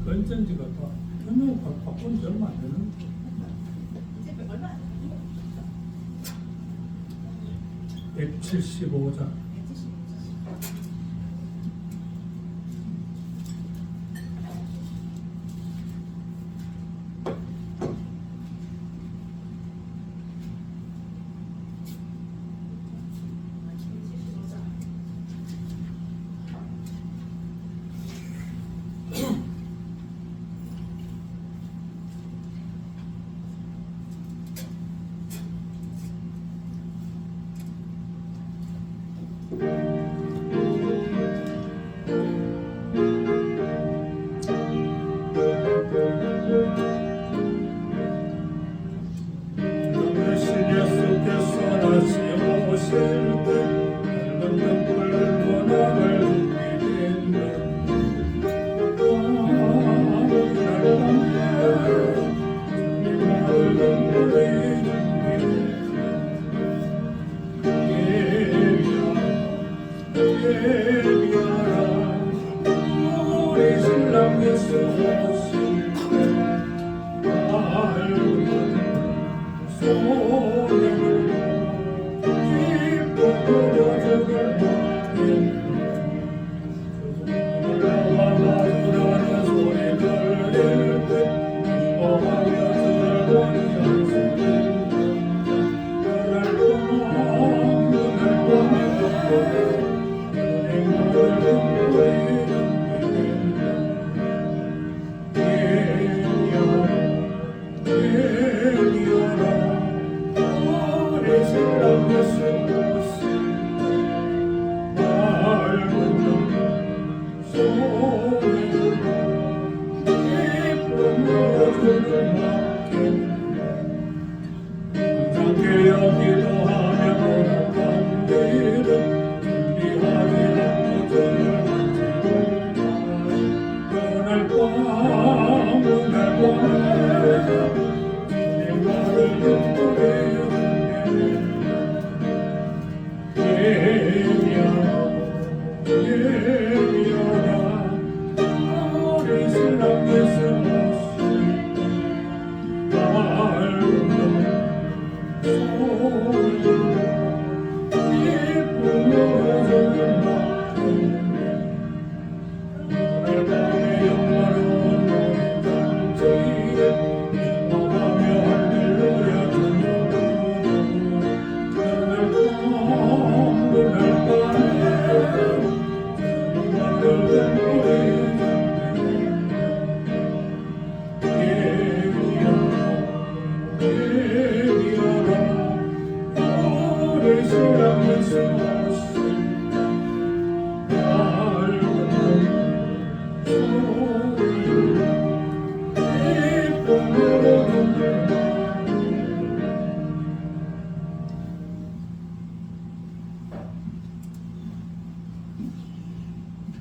건전지가 또 전혀 바꾼 지 얼마 안 되는 이제 얼마 안 돼요? 175장. 175.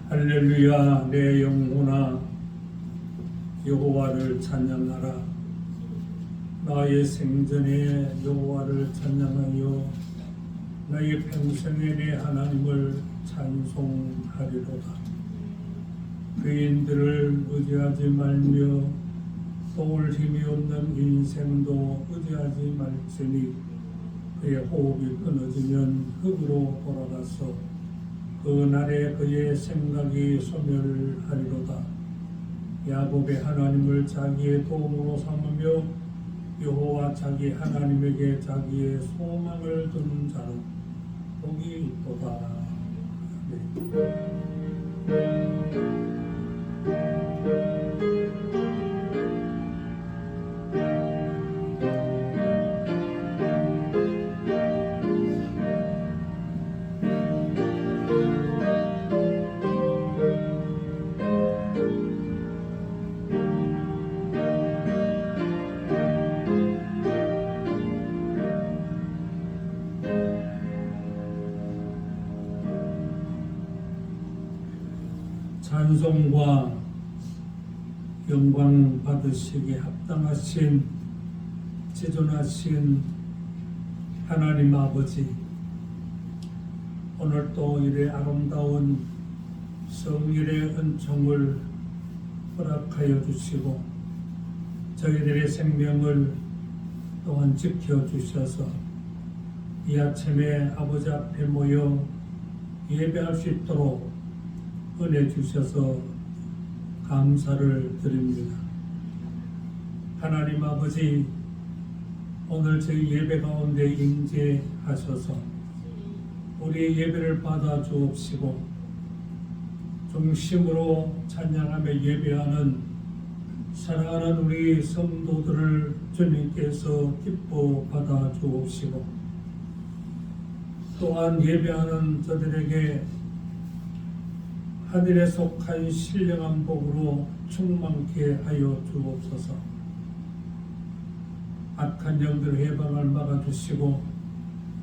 할렐루야. 내 영혼아 여호와를 찬양하라. 나의 생전에 여호와를 찬양하여 나의 평생에 내 하나님을 찬송하리로다. 죄인들을 의지하지 말며 도울 힘이 없는 인생도 의지하지 말지니 그의 호흡이 끊어지면 흙으로 돌아가서 그 날에 그의 생각이 소멸하리로다. 야곱의 하나님을 자기의 도움으로 삼으며 여호와 자기 하나님에게 자기의 소망을 두는 자는 복이 있도다. 찬송과 영광 받으시기에 합당하신 지존하신 하나님 아버지, 오늘 또 이래 아름다운 성일의 은총을 허락하여 주시고 저희들의 생명을 또한 지켜주셔서 이 아침에 아버지 앞에 모여 예배할 수 있도록 은혜 주셔서 감사를 드립니다. 하나님 아버지, 오늘 저희 예배 가운데 임재하셔서 우리의 예배를 받아 주옵시고 중심으로 찬양하며 예배하는 사랑하는 우리 성도들을 주님께서 기뻐 받아 주옵시고 또한 예배하는 저들에게 하늘에 속한 신령한 복으로 충만케 하여 주옵소서. 악한 영들 해방을 막아주시고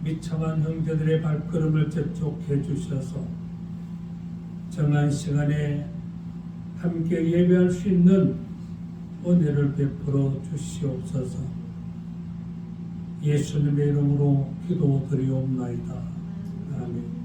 미참한 형제들의 발걸음을 재촉해 주셔서 정한 시간에 함께 예배할 수 있는 은혜를 베풀어 주시옵소서. 예수님의 이름으로 기도드리옵나이다. 아멘.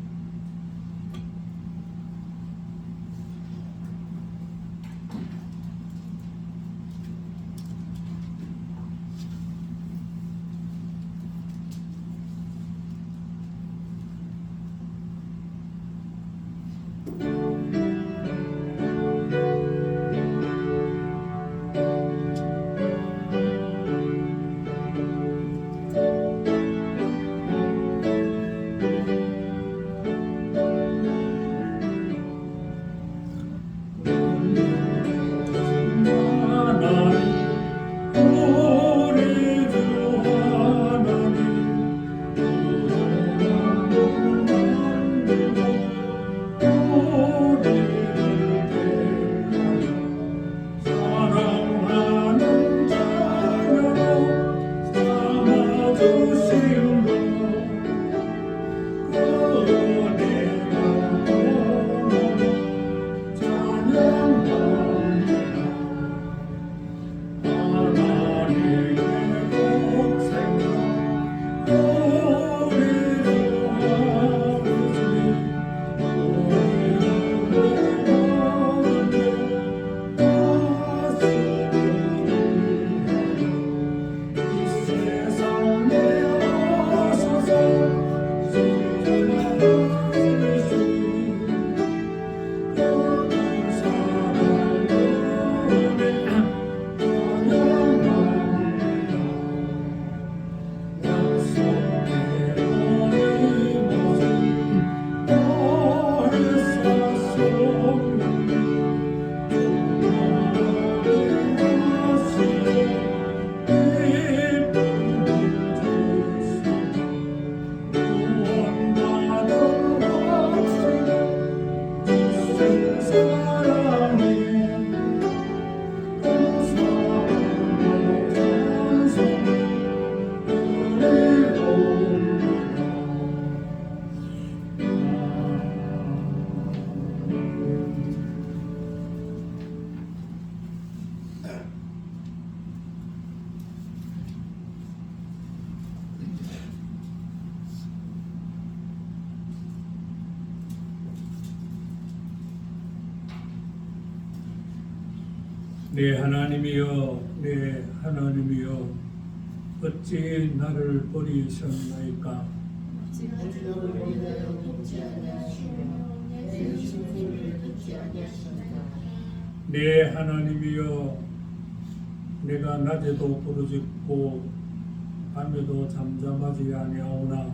내 하나님이여, 내 하나님이여, 어찌 나를 버리셨나이까? 내 하나님이여, 내가 낮에도 부르짖고 밤에도 잠잠하지 아니하오나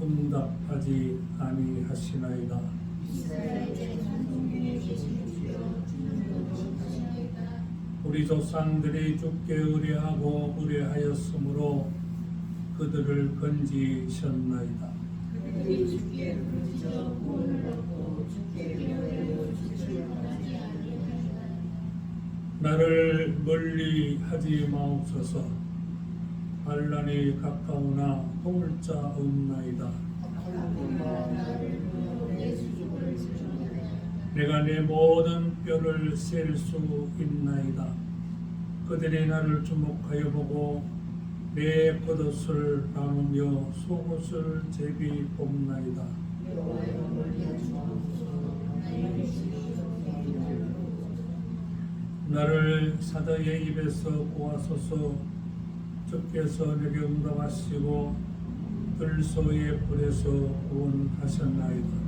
응답하지 아니하시나이다. 우리 조상들이 주께 의뢰하고 의뢰하였으므로 그들을 건지셨나이다. 나를 멀리 하지 마옵소서. 반란이 가까우나 도울 자 없나이다. 내가 내 모든 뼈를 셀 수 있나이다. 그들이 나를 주목하여 보고 내 겉옷을 나누며 속옷을 제비 뽑나이다. 나를 사자의 입에서 구하소서. 주께서 내게 응답하시고 들소의 불에서 구원하셨나이다.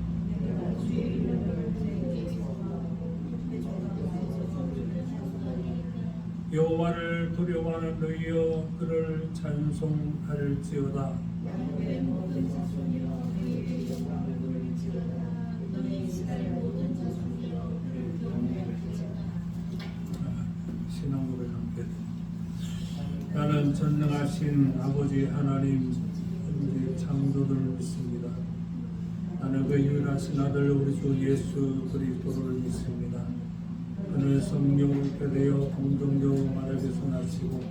여호와를 두려워하는 너희여 그를 찬송할지어다. 신앙 고백 함께. 나는 전능하신 아버지 하나님 우리 창조를 믿습니다. 나는 그 유일하신 아들 우리 주 예수 그리스도를 믿습니다. 그는 성령을 빼되어 동정녀 마르게서 나시고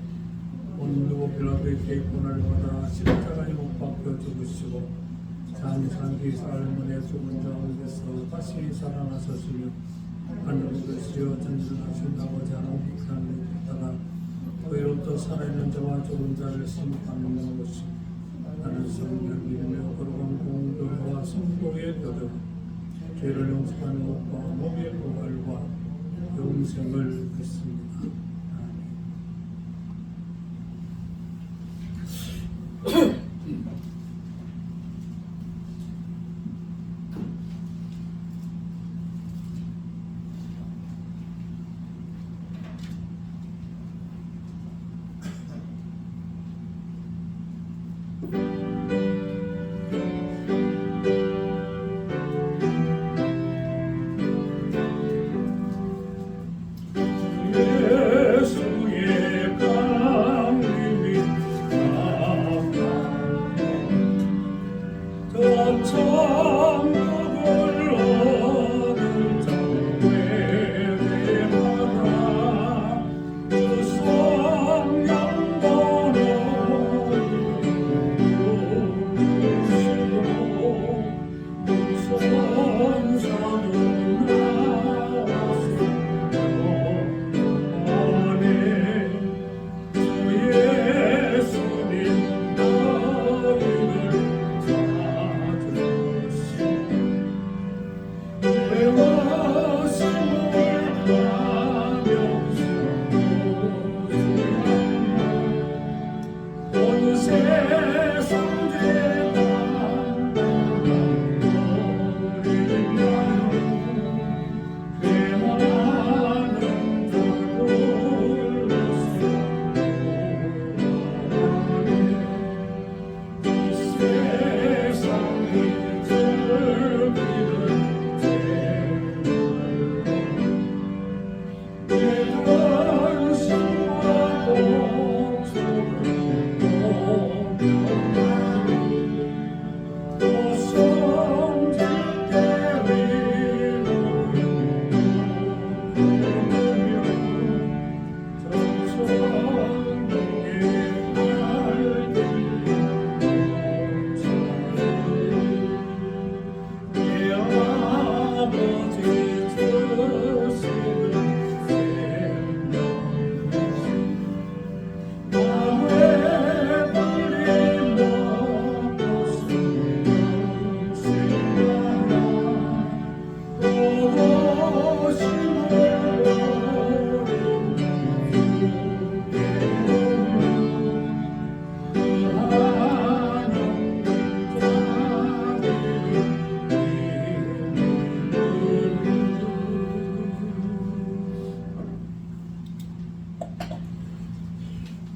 본누고 빌라도의 계권을 받아 십자가에 못 박혀 죽으시고 장사기 삶은에 죽은 자 가운데서 다시 살아나셨으며 하늘을 드시어 전진하신 아버지 하나님 하나님을 받다가 의롭도 살아있는 자와 죽은 자를 심판하는 것이 나는 성령 믿으며 거룩한 공동과 성도의 교제와 죄를 용서하는 것과 몸의 부활과 영생을 믿습니다. 예수의 강림이 나타나 저 천국을 얻을 자의 대마다 주 성령도 너희를 선사는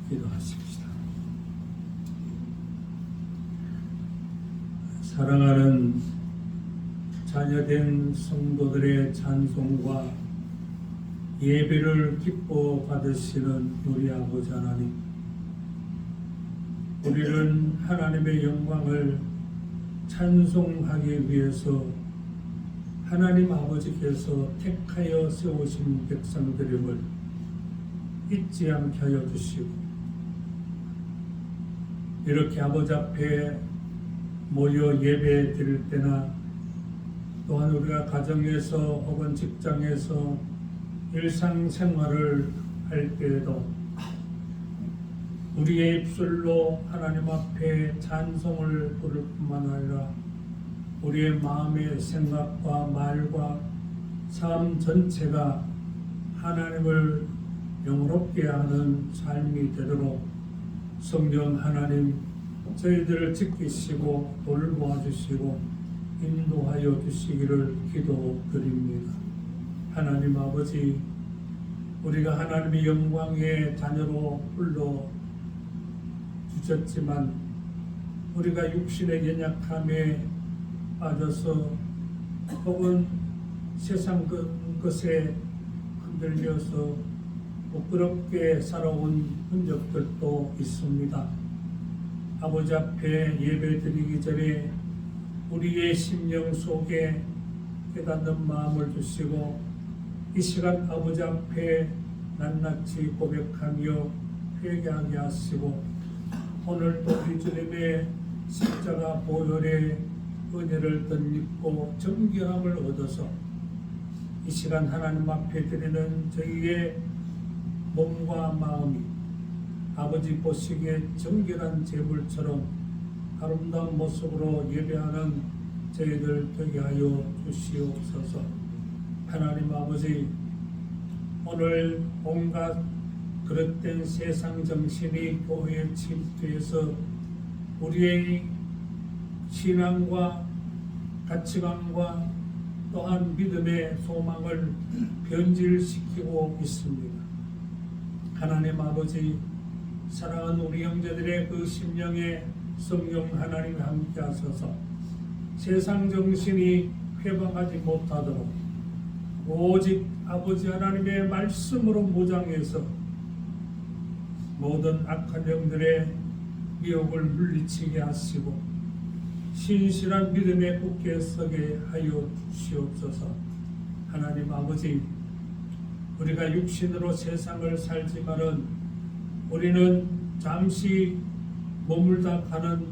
기도하십시다. 사랑하는 자녀된 성도들의 찬송과 예배를 기뻐 받으시는 우리 아버지 하나님, 우리는 하나님의 영광을 찬송하기 위해서 하나님 아버지께서 택하여 세우신 백성들임을 잊지 않게 하여 주시고, 이렇게 아버지 앞에 모여 예배 드릴 때나 또한 우리가 가정에서 혹은 직장에서 일상생활을 할 때에도 우리의 입술로 하나님 앞에 찬송을 부를 뿐만 아니라 우리의 마음의 생각과 말과 삶 전체가 하나님을 영롭게 하는 삶이 되도록 성령 하나님 저희들을 지키시고 돌보아 주시고 인도하여 주시기를 기도드립니다. 하나님 아버지, 우리가 하나님의 영광의 자녀로 불러 주셨지만 우리가 육신의 연약함에 빠져서 혹은 세상 것에 흔들려서 부끄럽게 살아온 흔적들도 있습니다. 아버지 앞에 예배드리기 전에 우리의 심령 속에 깨닫는 마음을 주시고 이 시간 아버지 앞에 낱낱이 고백하며 회개하게 하시고 오늘도 우리 주님의 십자가 보혈의 은혜를 덧입고 정결함을 얻어서 이 시간 하나님 앞에 드리는 저희의 몸과 마음이 아버지 보시기에 정결한 제물처럼 아름다운 모습으로 예배하는 저희들 되게 하여 주시옵소서. 하나님 아버지, 오늘 온갖 그릇된 세상 정신이 교회에 침투해서 우리의 신앙과 가치관과 또한 믿음의 소망을 변질시키고 있습니다. 하나님 아버지, 사랑하는 우리 형제들의 그 심령에 성령 하나님이 함께 하셔서 세상 정신이 회방하지 못하도록 오직 아버지 하나님의 말씀으로 무장해서 모든 악한 영들의 미혹을 물리치게 하시고 신실한 믿음에 굳게 서게 하여 주시옵소서. 하나님 아버지, 우리가 육신으로 세상을 살지만은 우리는 잠시 머물다 가는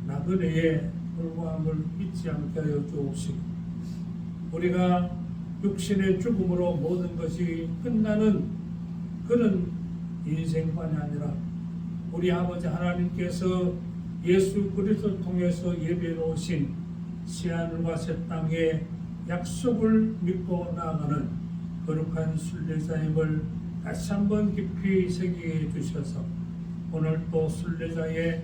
나그네에 불과함을 잊지 않게 하여 주옵시고 우리가 육신의 죽음으로 모든 것이 끝나는 그런 인생관이 아니라 우리 아버지 하나님께서 예수 그리스도를 통해서 예배로우신 새하늘과 새 땅의 약속을 믿고 나아가는 거룩한 순례자임을 다시 한번 깊이 새기게 주셔서 오늘 또 순례자의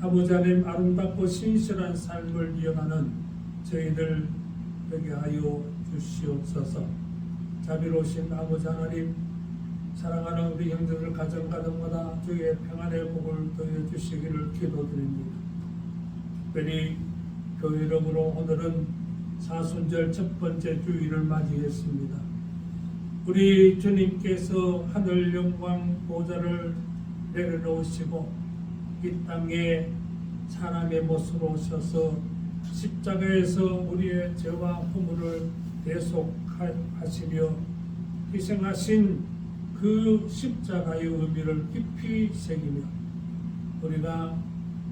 아버지 하나님 아름답고 신실한 삶을 이어가는 저희들 되게 하여 주시옵소서. 자비로우신 아버지 하나님, 사랑하는 우리 형제들 가정가정마다 주의 평안의 복을 더해 주시기를 기도드립니다. 특별히 교회 이름으로 오늘은 사순절 첫 번째 주일을 맞이했습니다. 우리 주님께서 하늘 영광 보좌를 내려놓으시고 이 땅에 사람의 모습으로 오셔서 십자가에서 우리의 죄와 허물을 대속하시며 희생하신 그 십자가의 의미를 깊이 새기며 우리가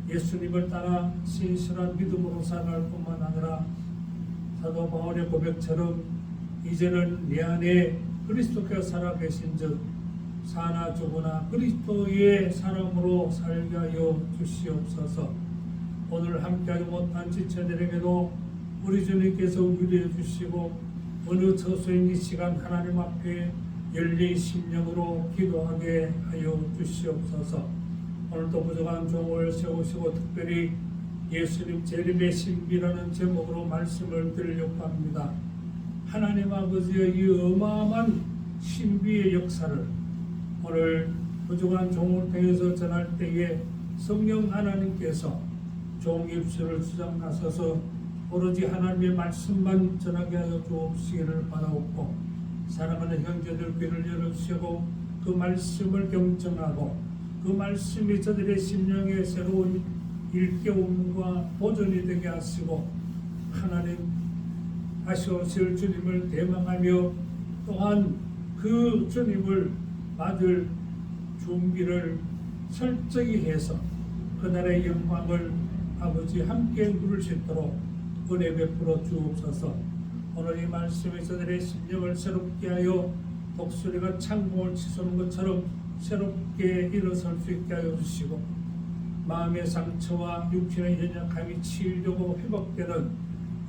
예수님을 따라 신실한 믿음으로 살아갈 뿐만 아니라 사도 바울의 고백처럼 이제는 내 안에 그리스도께서 살아계신 즉 사나 죽으나 그리스도의 사람으로 살게 하여 주시옵소서. 오늘 함께하지 못한 지체들에게도 우리 주님께서 위로해 주시고 어느 처소인 이 시간 하나님 앞에 열린 심령으로 기도하게 하여 주시옵소서. 오늘도 부족한 종을 세우시고 특별히 예수님 재림의 신비라는 제목으로 말씀을 드리려고 합니다. 하나님 아버지의 이 어마어마한 신비의 역사를 오늘 부족한 종을 통해서 전할 때에 성령 하나님께서 종 입술을 주장하셔서 오로지 하나님의 말씀만 전하게 하여 주옵시기를 바라옵고 사랑하는 형제들 귀를 열어주시고 그 말씀을 경청하고 그 말씀이 저들의 심령에 새로운 일깨움과 보존이 되게 하시고 하나님 하시오실 주님을 대망하며 또한 그 주님을 받을 준비를 철저히 해서 그날의 영광을 아버지 함께 누릴 수 있도록 은혜 베풀어 주옵소서. 오늘 이 말씀이 저들의 심령을 새롭게 하여 독수리가 창공을 치솟는 것처럼 새롭게 일어설 수 있게 하여 주시고 마음의 상처와 육신의 연약함이 치유되고 회복되는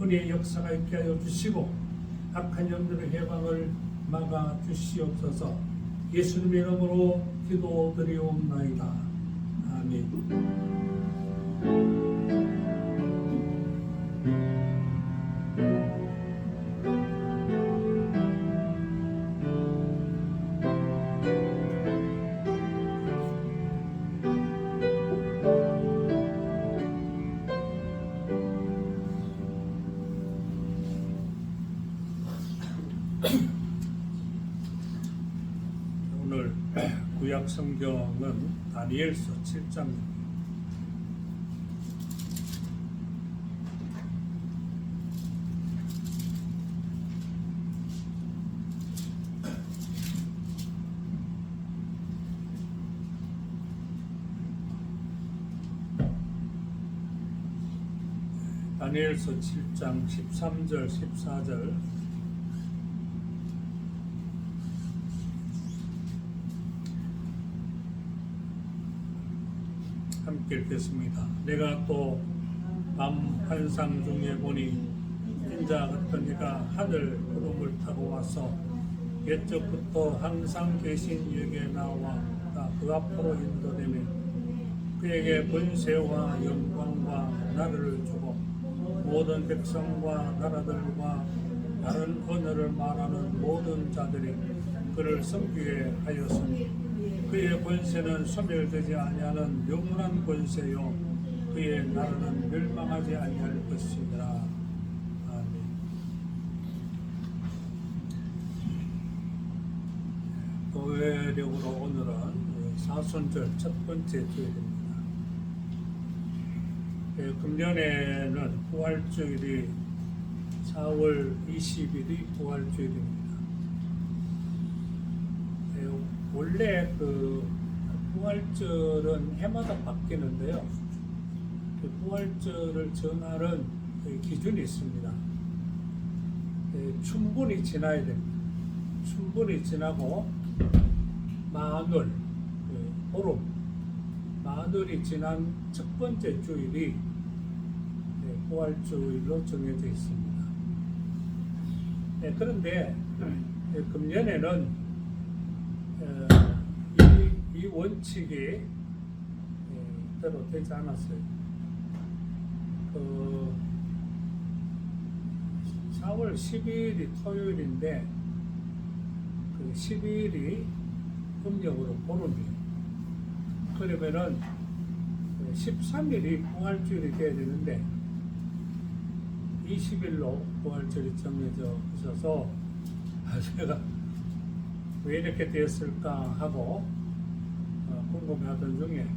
은혜의 역사가 있게 하여 주시고 악한 영들의 해방을 막아 주시옵소서. 예수님의 이름으로 기도드리옵나이다. 아멘. 오늘 구약 성경은 다니엘서 7장입니다. 다니엘서 7장 13절 14절 함께 읽겠습니다. 내가 또 밤 환상 중에 보니 인자 같은 이가 하늘 구름을 타고 와서 옛적부터 항상 계신 이에게 나와 그 앞으로 인도되며 그에게 권세와 영광과 나라를 주고 모든 백성과 나라들과 다른 언어를 말하는 모든 자들이 그를 섬기게 하였으니 그의 권세는 소멸되지 아니하는 영원한 권세요 그의 나라는 멸망하지 아니할 것이니라. 아멘. 교회력으로 오늘은 사순절 첫 번째 주일입니다. 금년에는 부활주일이 4월 20일이 부활주일입니다. 원래 그 부활절은 해마다 바뀌는데요. 그 부활절을 전하는 기준이 있습니다. 춘분이 지나야 됩니다. 춘분이 지나고 마늘, 보름, 마늘이 지난 첫 번째 주일이 부활주일로 정해져 있습니다. 그런데 금년에는 이 원칙이 대로 되지 않았어요. 4월 12일이 토요일인데 그 12일이 음력으로 보름이에요. 그러면은 13일이 부활주일이 돼야 되는데 20일로 부활절이 정해져 있어서 제가 왜 이렇게 되었을까 하고 궁금해하던 중에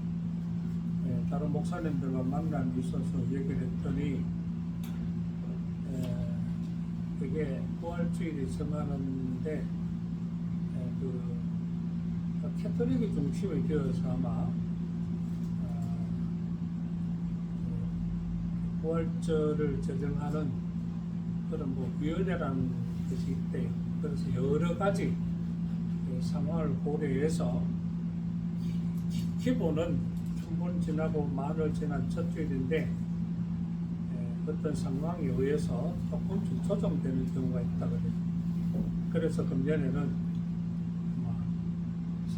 다른 목사님들과 만남이 있어서 얘기를 했더니 그게 부활주일이 정하는데 그 캐톨릭이 중심이 되어서 아마 부활절을 제정하는 그런 위원회라는 것이 있대요. 그래서 여러 가지 상황을 고려해서 기본은 춘분 지나고 마늘 지난 첫 주일인데 어떤 상황에 의해서 조금씩 조정되는 경우가 있다 그래요. 그래서 금년에는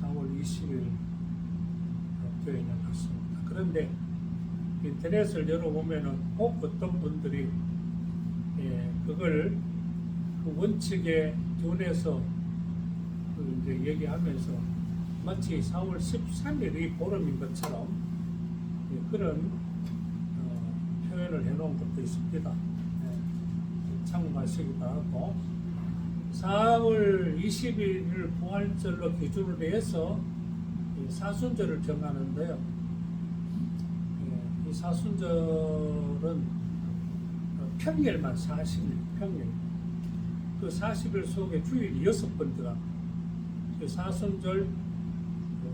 4월 20일 되어 있는 것 같습니다. 그런데 인터넷을 열어보면은 꼭 어떤 분들이 그걸 그 원칙에 준해서 이제 얘기하면서 마치 4월 13일이 보름인 것처럼 그런 표현을 해놓은 것도 있습니다. 참고하시기 바라고 4월 20일을 부활절로 기준으로 해서 사순절을 정하는데요. 이 사순절은 평일만 40일, 평일. 그 40일 속에 주일이 6번 들어갑니다. 사순절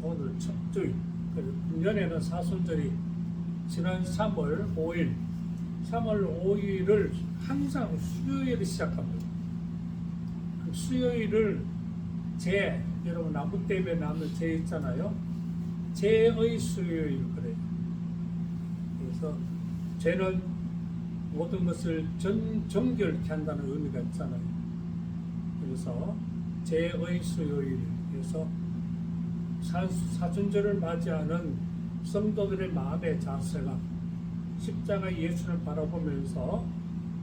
오늘 첫 주일. 금년에는 사순절이 지난 3월 5일, 3월 5일을 항상 수요일에 시작합니다. 그 수요일을 여러분 나무 때문에 나무 제 있잖아요. 제의 수요일 그래요. 그래서 죄는 모든 것을 정결케 한다는 의미가 있잖아요. 그래서 제의 수요일에서 사순절을 맞이하는 성도들의 마음의 자세가 십자가 예수를 바라보면서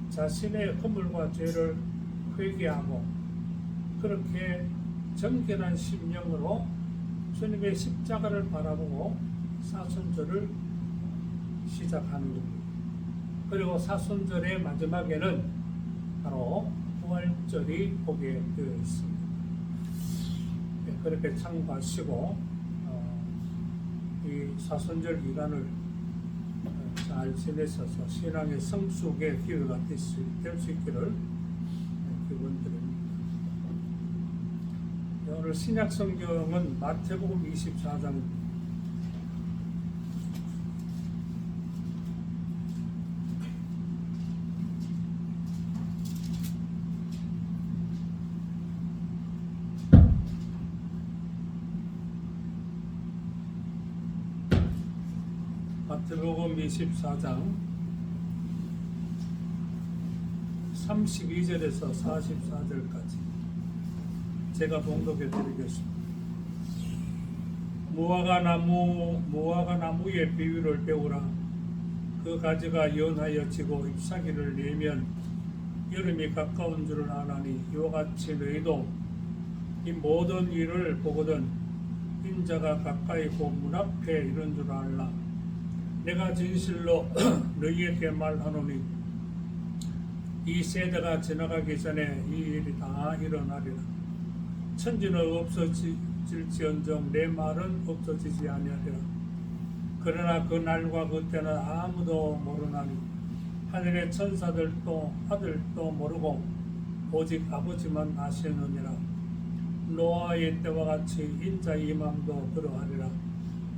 자신의 허물과 죄를 회개하고 그렇게 정결한 심령으로 주님의 십자가를 바라보고 사순절을 시작하는 겁니다. 그리고 사순절의 마지막에는 바로 부활절이 보게 되어 있습니다. 네, 그렇게 참고하시고 이 사순절 기간을 잘 지내셔서 신앙의 성숙의 기회가 될 수 있기를 기원드립니다. 오늘 신약 성경은 마태복음 24장 마태복음 24장 32절에서 44절까지 제가 봉독해 드리겠습니다. 무화과 나무의 비유를 배우라. 그 가지가 연하여 지고 잎사귀를 내면 여름이 가까운 줄을 아나니 이와 같이 너희도 이 모든 일을 보거든 인자가 가까이 곧 문 앞에 이른 줄 알라. 내가 진실로 너희에게 말하노니 이 세대가 지나가기 전에 이 일이 다 일어나리라. 천지는 없어질지언정 내 말은 없어지지 아니하리라. 그러나 그 날과 그 때는 아무도 모르나니 하늘의 천사들도 아들도 모르고 오직 아버지만 아시느니라. 노아의 때와 같이 인자의 임함도 그러하리라.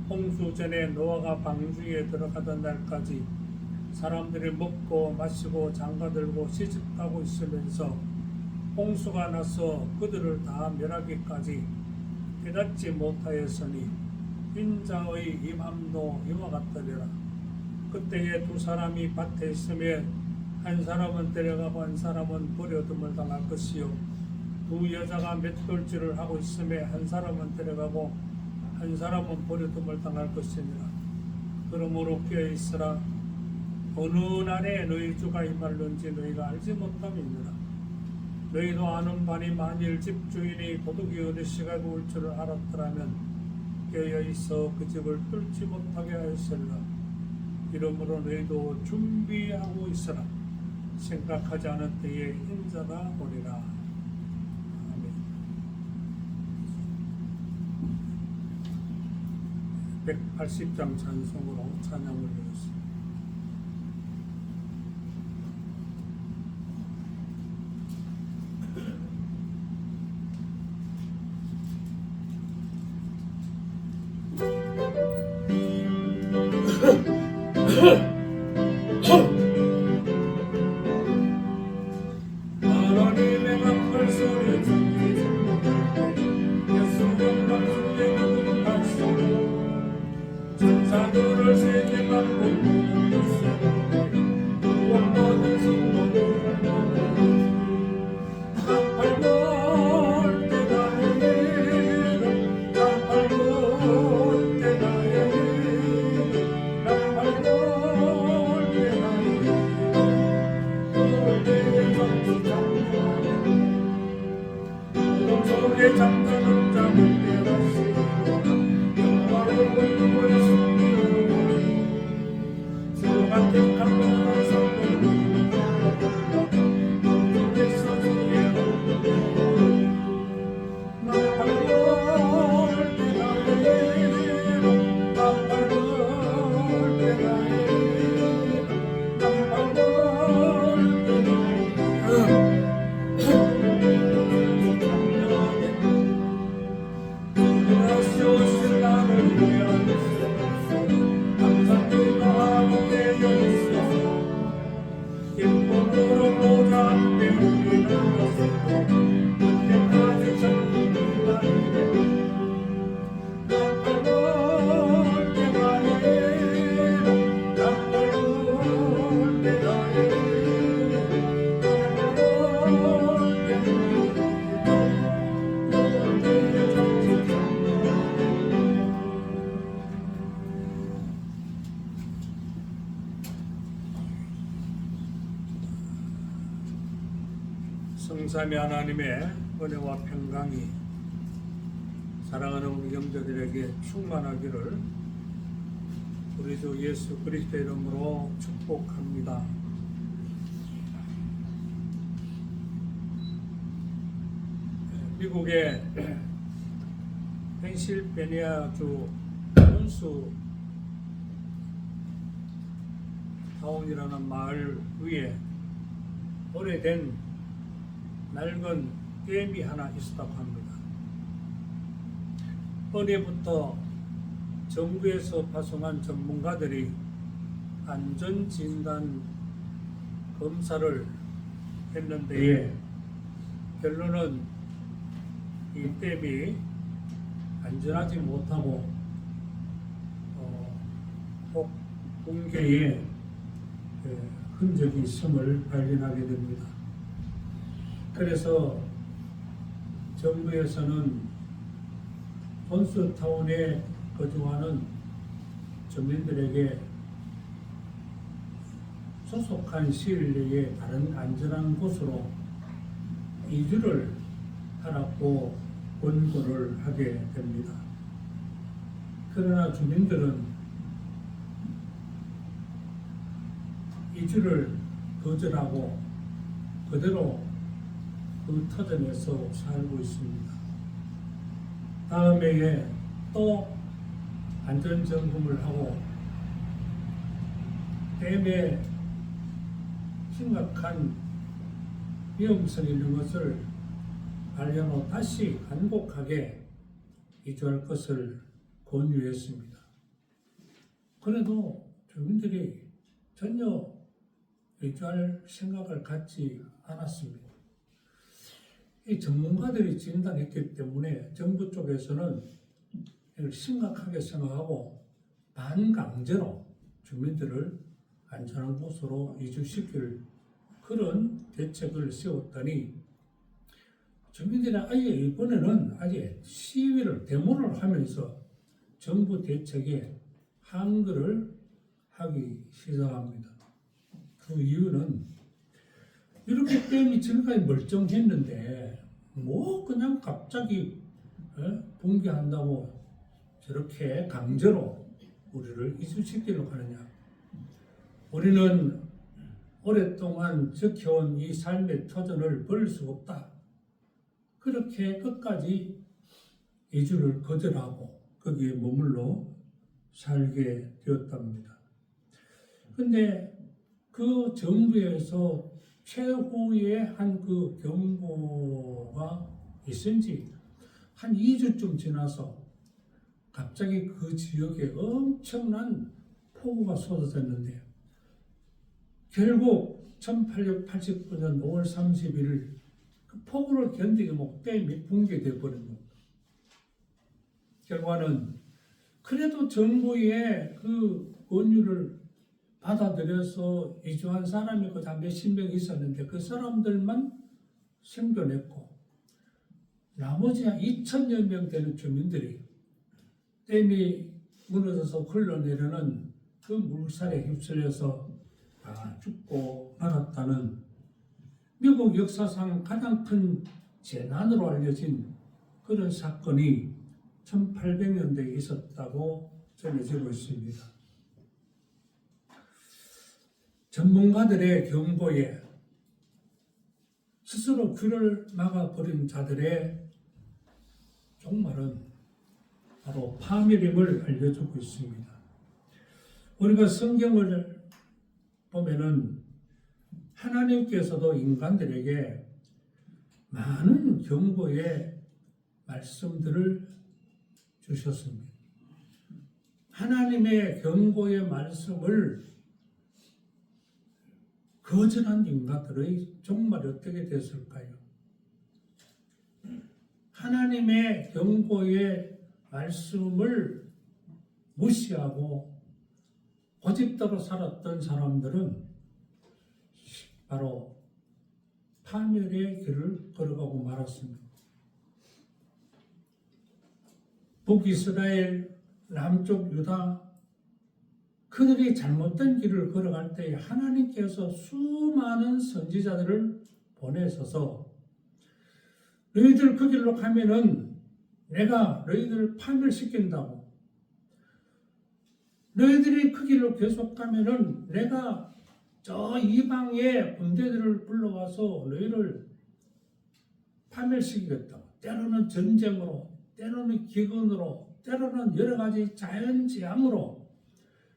홍수 전에 노아가 방주에 들어가던 날까지 사람들이 먹고 마시고 장가들고 시집가고 있으면서 홍수가 나서 그들을 다 멸하기까지 깨닫지 못하였으니 인자의 임함도 이와 같으리라. 그때에 두 사람이 밭에 있으면 한 사람은 데려가고 한 사람은 버려둠을 당할 것이요 두 여자가 맷돌질을 하고 있으면 한 사람은 데려가고 한 사람은 버려둠을 당할 것이니라. 그러므로 깨어있으라. 어느 날에 너희 주가 임할는지 너희가 알지 못함이니라. 너희도 아는 바니 만일 집주인이 도둑이 어느 시각에 올 줄을 알았더라면 깨어있어 그 집을 뚫지 못하게 하였으리라. 이러므로 너희도 준비하고 있으라. 생각하지 않은 때에 인자가 오리라. 아멘. 180장 찬송으로 찬양을 드렸습니다. 하나님의 막걸 소리 듣기 예수 영광 순례 갈수록 천사들을 세계 만든 것을 구원 받은 성도들 나팔 때가 이르 나팔 때가 이르 나팔 때가 속에 잠자는 자를 내가시고 영광을 숨기고 성삼위 하나님의 은혜와 평강이 사랑하는 우리 형제들에게 충만하기를 우리 주 예수 그리스도 이름으로 축복합니다. 미국의 펜실베니아주 혼수 타운이라는 마을 위에 오래된 낡은 댐이 하나 있었다고 합니다. 어제부터 정부에서 파송한 전문가들이 안전진단 검사를 했는데 결론은 이 댐이 안전하지 못하고 혹 붕괴의 흔적이 있음을 발견하게 됩니다. 그래서 정부에서는 혼수타운에 거주하는 주민들에게 소속한 시일 내에 다른 안전한 곳으로 이주를 하라고 권고를 하게 됩니다. 그러나 주민들은 이주를 거절하고 그대로 그 터전에서 살고 있습니다. 다음 해에 또 안전점검을 하고 댐에 심각한 위험성이 있는 것을 발견 후 다시 간곡하게 이주할 것을 권유했습니다. 그래도 주민들이 전혀 이주할 생각을 갖지 않았습니다. 이 전문가들이 진단했기 때문에 정부 쪽에서는 이걸 심각하게 생각하고 반강제로 주민들을 안전한 곳으로 이주시킬 그런 대책을 세웠더니 주민들이 아예 이번에는 아예 시위를 데모를 하면서 정부 대책에 항거를 하기 시작합니다. 그 이유는 이렇게 댐이 지금까지 멀쩡했는데 뭐 그냥 갑자기 붕괴한다고 저렇게 강제로 우리를 이주시키려고 하느냐. 우리는 오랫동안 지켜온 이 삶의 터전을 버릴 수 없다. 그렇게 끝까지 이주를 거절하고 거기에 머물러 살게 되었답니다. 근데 그 정부에서 최후의 한 그 경고가 있은 지 한 2주쯤 지나서 갑자기 그 지역에 엄청난 폭우가 쏟아졌는데 결국 1889년 5월 31일 그 폭우를 견디게 못 댐이 붕괴되어 버린 겁니다. 결과는 그래도 정부의 그 권유를 받아들여서 이주한 사람이 다 몇십 명 있었는데 그 사람들만 생존했고 나머지 한 2,000여 명 되는 주민들이 댐이 무너져서 흘러내려는 그 물살에 휩쓸려서 죽고 말았다는 미국 역사상 가장 큰 재난으로 알려진 그런 사건이 1800년대에 있었다고 전해지고 있습니다. 전문가들의 경고에 스스로 귀를 막아버린 자들의 종말은 바로 파멸임을 알려주고 있습니다. 우리가 성경을 보면은 하나님께서도 인간들에게 많은 경고의 말씀들을 주셨습니다. 하나님의 경고의 말씀을 거절한 인간들의 종말이 어떻게 됐을까요? 하나님의 경고의 말씀을 무시하고 고집대로 살았던 사람들은 바로 파멸의 길을 걸어가고 말았습니다. 북이스라엘, 남쪽 유다, 그들이 잘못된 길을 걸어갈 때에 하나님께서 수많은 선지자들을 보내셔서 너희들 그 길로 가면은 내가 너희들을 파멸시킨다고. 너희들이 그 길로 계속 가면은 내가 저 이방의 군대들을 불러와서 너희를 파멸시키겠다고. 때로는 전쟁으로, 때로는 기근으로, 때로는 여러 가지 자연재앙으로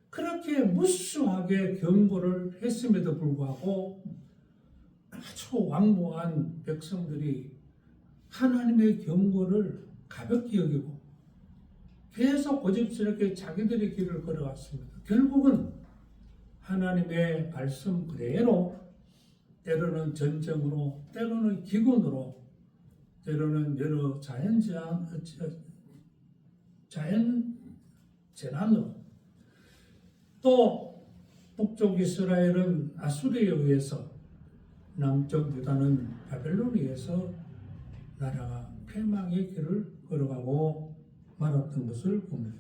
그렇게 무수하게 경고를 했음에도 불구하고 아주 완고한 백성들이 하나님의 경고를 가볍게 여기고 계속 고집스럽게 자기들의 길을 걸어갔습니다. 결국은 하나님의 말씀 그대로 때로는 전쟁으로, 때로는 기근으로, 때로는 여러 자연재난으로, 또 북쪽 이스라엘은 아수르에 의해서, 남쪽 유다는 바벨론에 의해서 나라가 패망의 길을 걸어가고 말았던 것을 봅니다.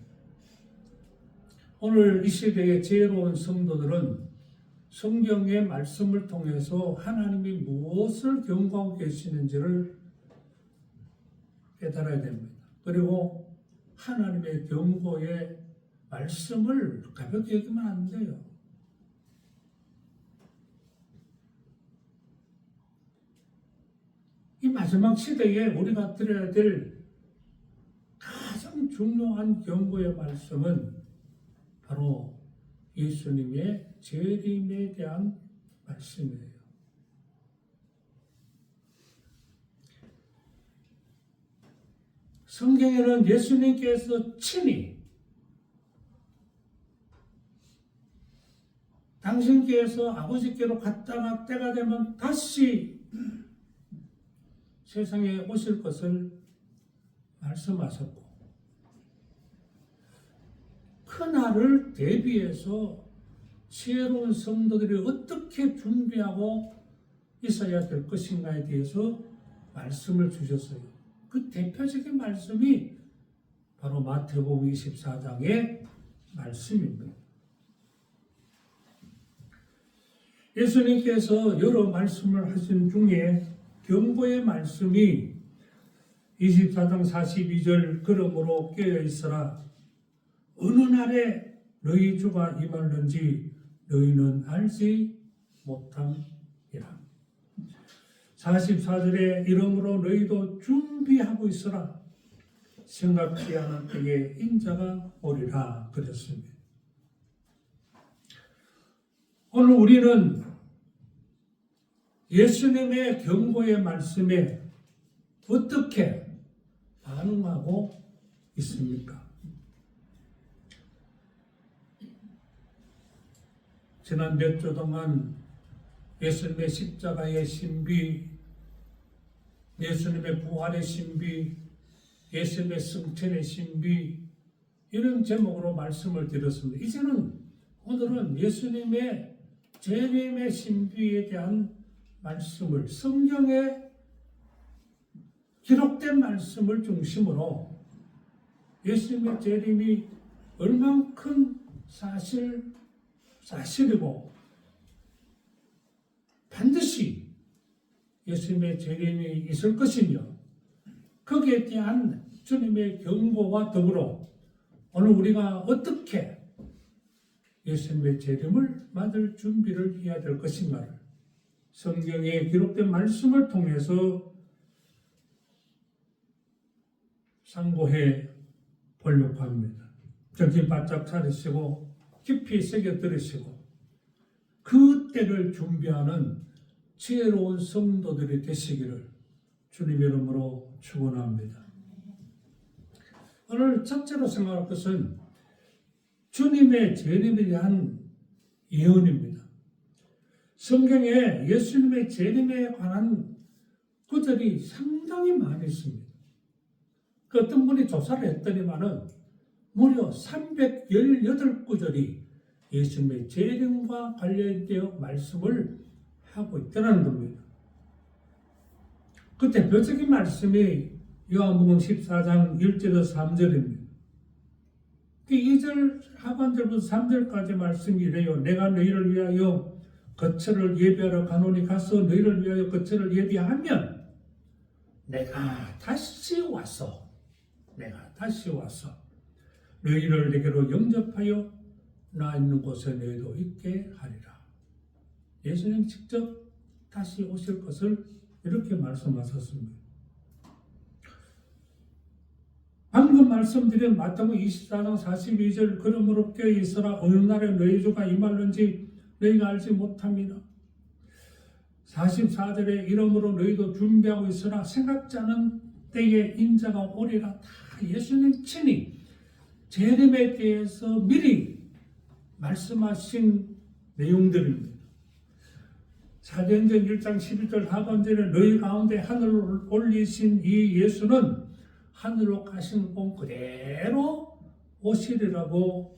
오늘 이 시대의 지혜로운 성도들은 성경의 말씀을 통해서 하나님이 무엇을 경고하고 계시는지를 깨달아야 됩니다. 그리고 하나님의 경고의 말씀을 가볍게 여기면 안 돼요. 이 마지막 시대에 우리가 들어야 될 가장 중요한 경고의 말씀은 바로 예수님의 재림에 대한 말씀이에요. 성경에는 예수님께서 친히 당신께서 아버지께로 갔다가 때가 되면 다시 세상에 오실 것을 말씀하셨고, 그날을 대비해서 지혜로운 성도들이 어떻게 준비하고 있어야 될 것인가에 대해서 말씀을 주셨어요. 그 대표적인 말씀이 바로 마태복음 24장의 말씀입니다. 예수님께서 여러 말씀을 하신 중에 경고의 말씀이 24장 42절 그러므로 깨어있으라 어느 날에 너희 주가 임하는지 너희는 알지 못함이라. 44절에 이러므로 너희도 준비하고 있으라 생각지 않은 때에 인자가 오리라 그랬습니다. 오늘 우리는 예수님의 경고의 말씀에 어떻게 반응하고 있습니까? 지난 몇 주 동안 예수님의 십자가의 신비, 예수님의 부활의 신비, 예수님의 승천의 신비, 이런 제목으로 말씀을 드렸습니다. 이제는 오늘은 예수님의 재림의 신비에 대한 말씀을, 성경에 기록된 말씀을 중심으로 예수님의 재림이 얼만큼 사실이고 반드시 예수님의 재림이 있을 것이며 거기에 대한 주님의 경고와 더불어 오늘 우리가 어떻게 예수님의 재림을 맞을 준비를 해야 될 것인가를 성경에 기록된 말씀을 통해서 상고해 보려고 합니다. 정신 바짝 차리시고 깊이 새겨 들으시고 그 때를 준비하는 지혜로운 성도들이 되시기를 주님의 이름으로 축원합니다. 오늘 첫째로 생각할 것은 주님의 재림에 대한 예언입니다. 성경에 예수님의 재림에 관한 구절이 상당히 많이 있습니다. 그 어떤 분이 조사를 했더니만은 무려 318구절이 예수님의 재림과 관련되어 말씀을 하고 있다는 겁니다. 그 대표적인 말씀이 요한복음 14장 1절에서 3절입니다. 그 2절 하반절부터 3절까지 말씀이 이래요. 내가 너희를 위하여 거처를 예비하러 가노니 가서 너희를 위하여 거처를 예비하면 내가 다시 와서 너희를 내게로 영접하여 나 있는 곳에 너희도 있게 하리라. 예수님 직접 다시 오실 것을 이렇게 말씀하셨습니다. 방금 말씀드린 마태복음 24장 42절 그러므로 깨어 있으라 어느 날에 너희 주가 임할는지 너희가 알지 못합니다. 44절에 이러므로 너희도 준비하고 있으라 생각지 않은 때에 인자가 오리라. 다 예수님 친히 재림에 대해서 미리 말씀하신 내용들입니다. 사도행전 1장 12절 하반절에 너희 가운데 하늘을 올리신 이 예수는 하늘로 가신 분 그대로 오시리라고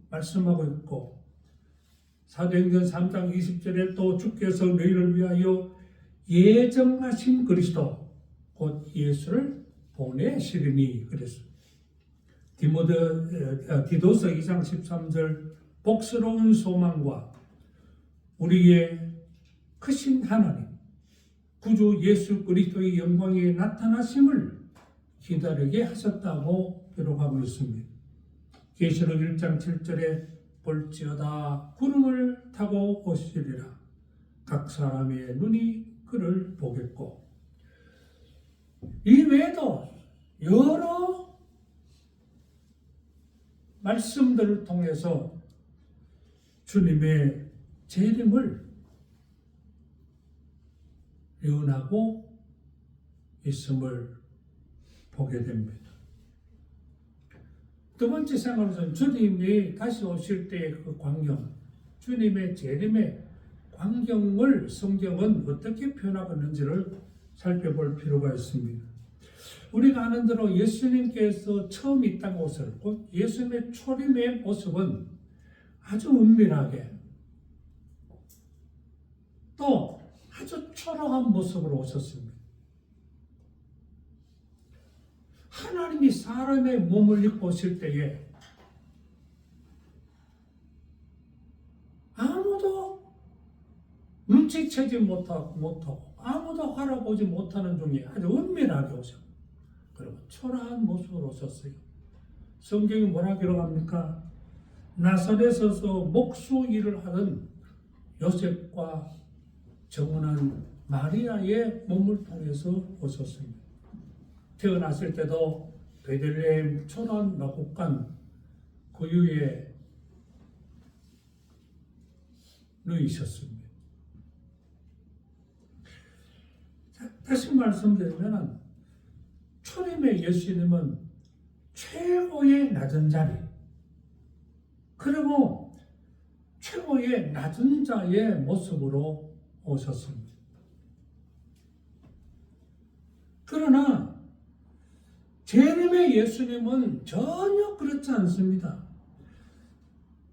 말씀하고 있고, 사도행전 3장 20절에 또 주께서 너희를 위하여 예정하신 그리스도 곧 예수를 보내시리니 그랬습니다. 디도서 2장 13절 복스러운 소망과 우리의 크신 하나님 구주 예수 그리스도의 영광이 나타나심을 기다리게 하셨다고 기록하고 있습니다. 계시록 1장 7절에 볼지어다 구름을 타고 오시리라. 각 사람의 눈이 그를 보겠고, 이 외에도 여러 말씀들을 통해서 주님의 재림을 예언하고 있음을 보게 됩니다. 두 번째 생각으로는 주님이 다시 오실 때의 그 광경, 주님의 재림의 광경을 성경은 어떻게 표현하고 있는지를 살펴볼 필요가 있습니다. 우리가 아는 대로 예수님께서 처음 이 땅에 오실 곧 예수님의 초림의 모습은 아주 은밀하게 또 아주 초라한 모습으로 오셨습니다. 하나님이 사람의 몸을 입고 오실 때에 아무도 눈치채지 못하고 아무도 알아보지 못하는 중에 아주 은밀하게 오셨고, 그리고 초라한 모습으로 오셨어요. 성경이 뭐라 기록합니까? 나사렛에서 목수 일을 하던 요셉과 정혼한 마리아의 몸을 통해서 오셨습니다. 태어났을 때도 베들레헴 초라한 마국간 고유에 누이셨습니다. 다시 말씀드리면 초림의 예수님은 최고의 낮은 자리, 그리고 최고의 낮은 자의 모습으로 오셨습니다. 그러나 재림의 예수님은 전혀 그렇지 않습니다.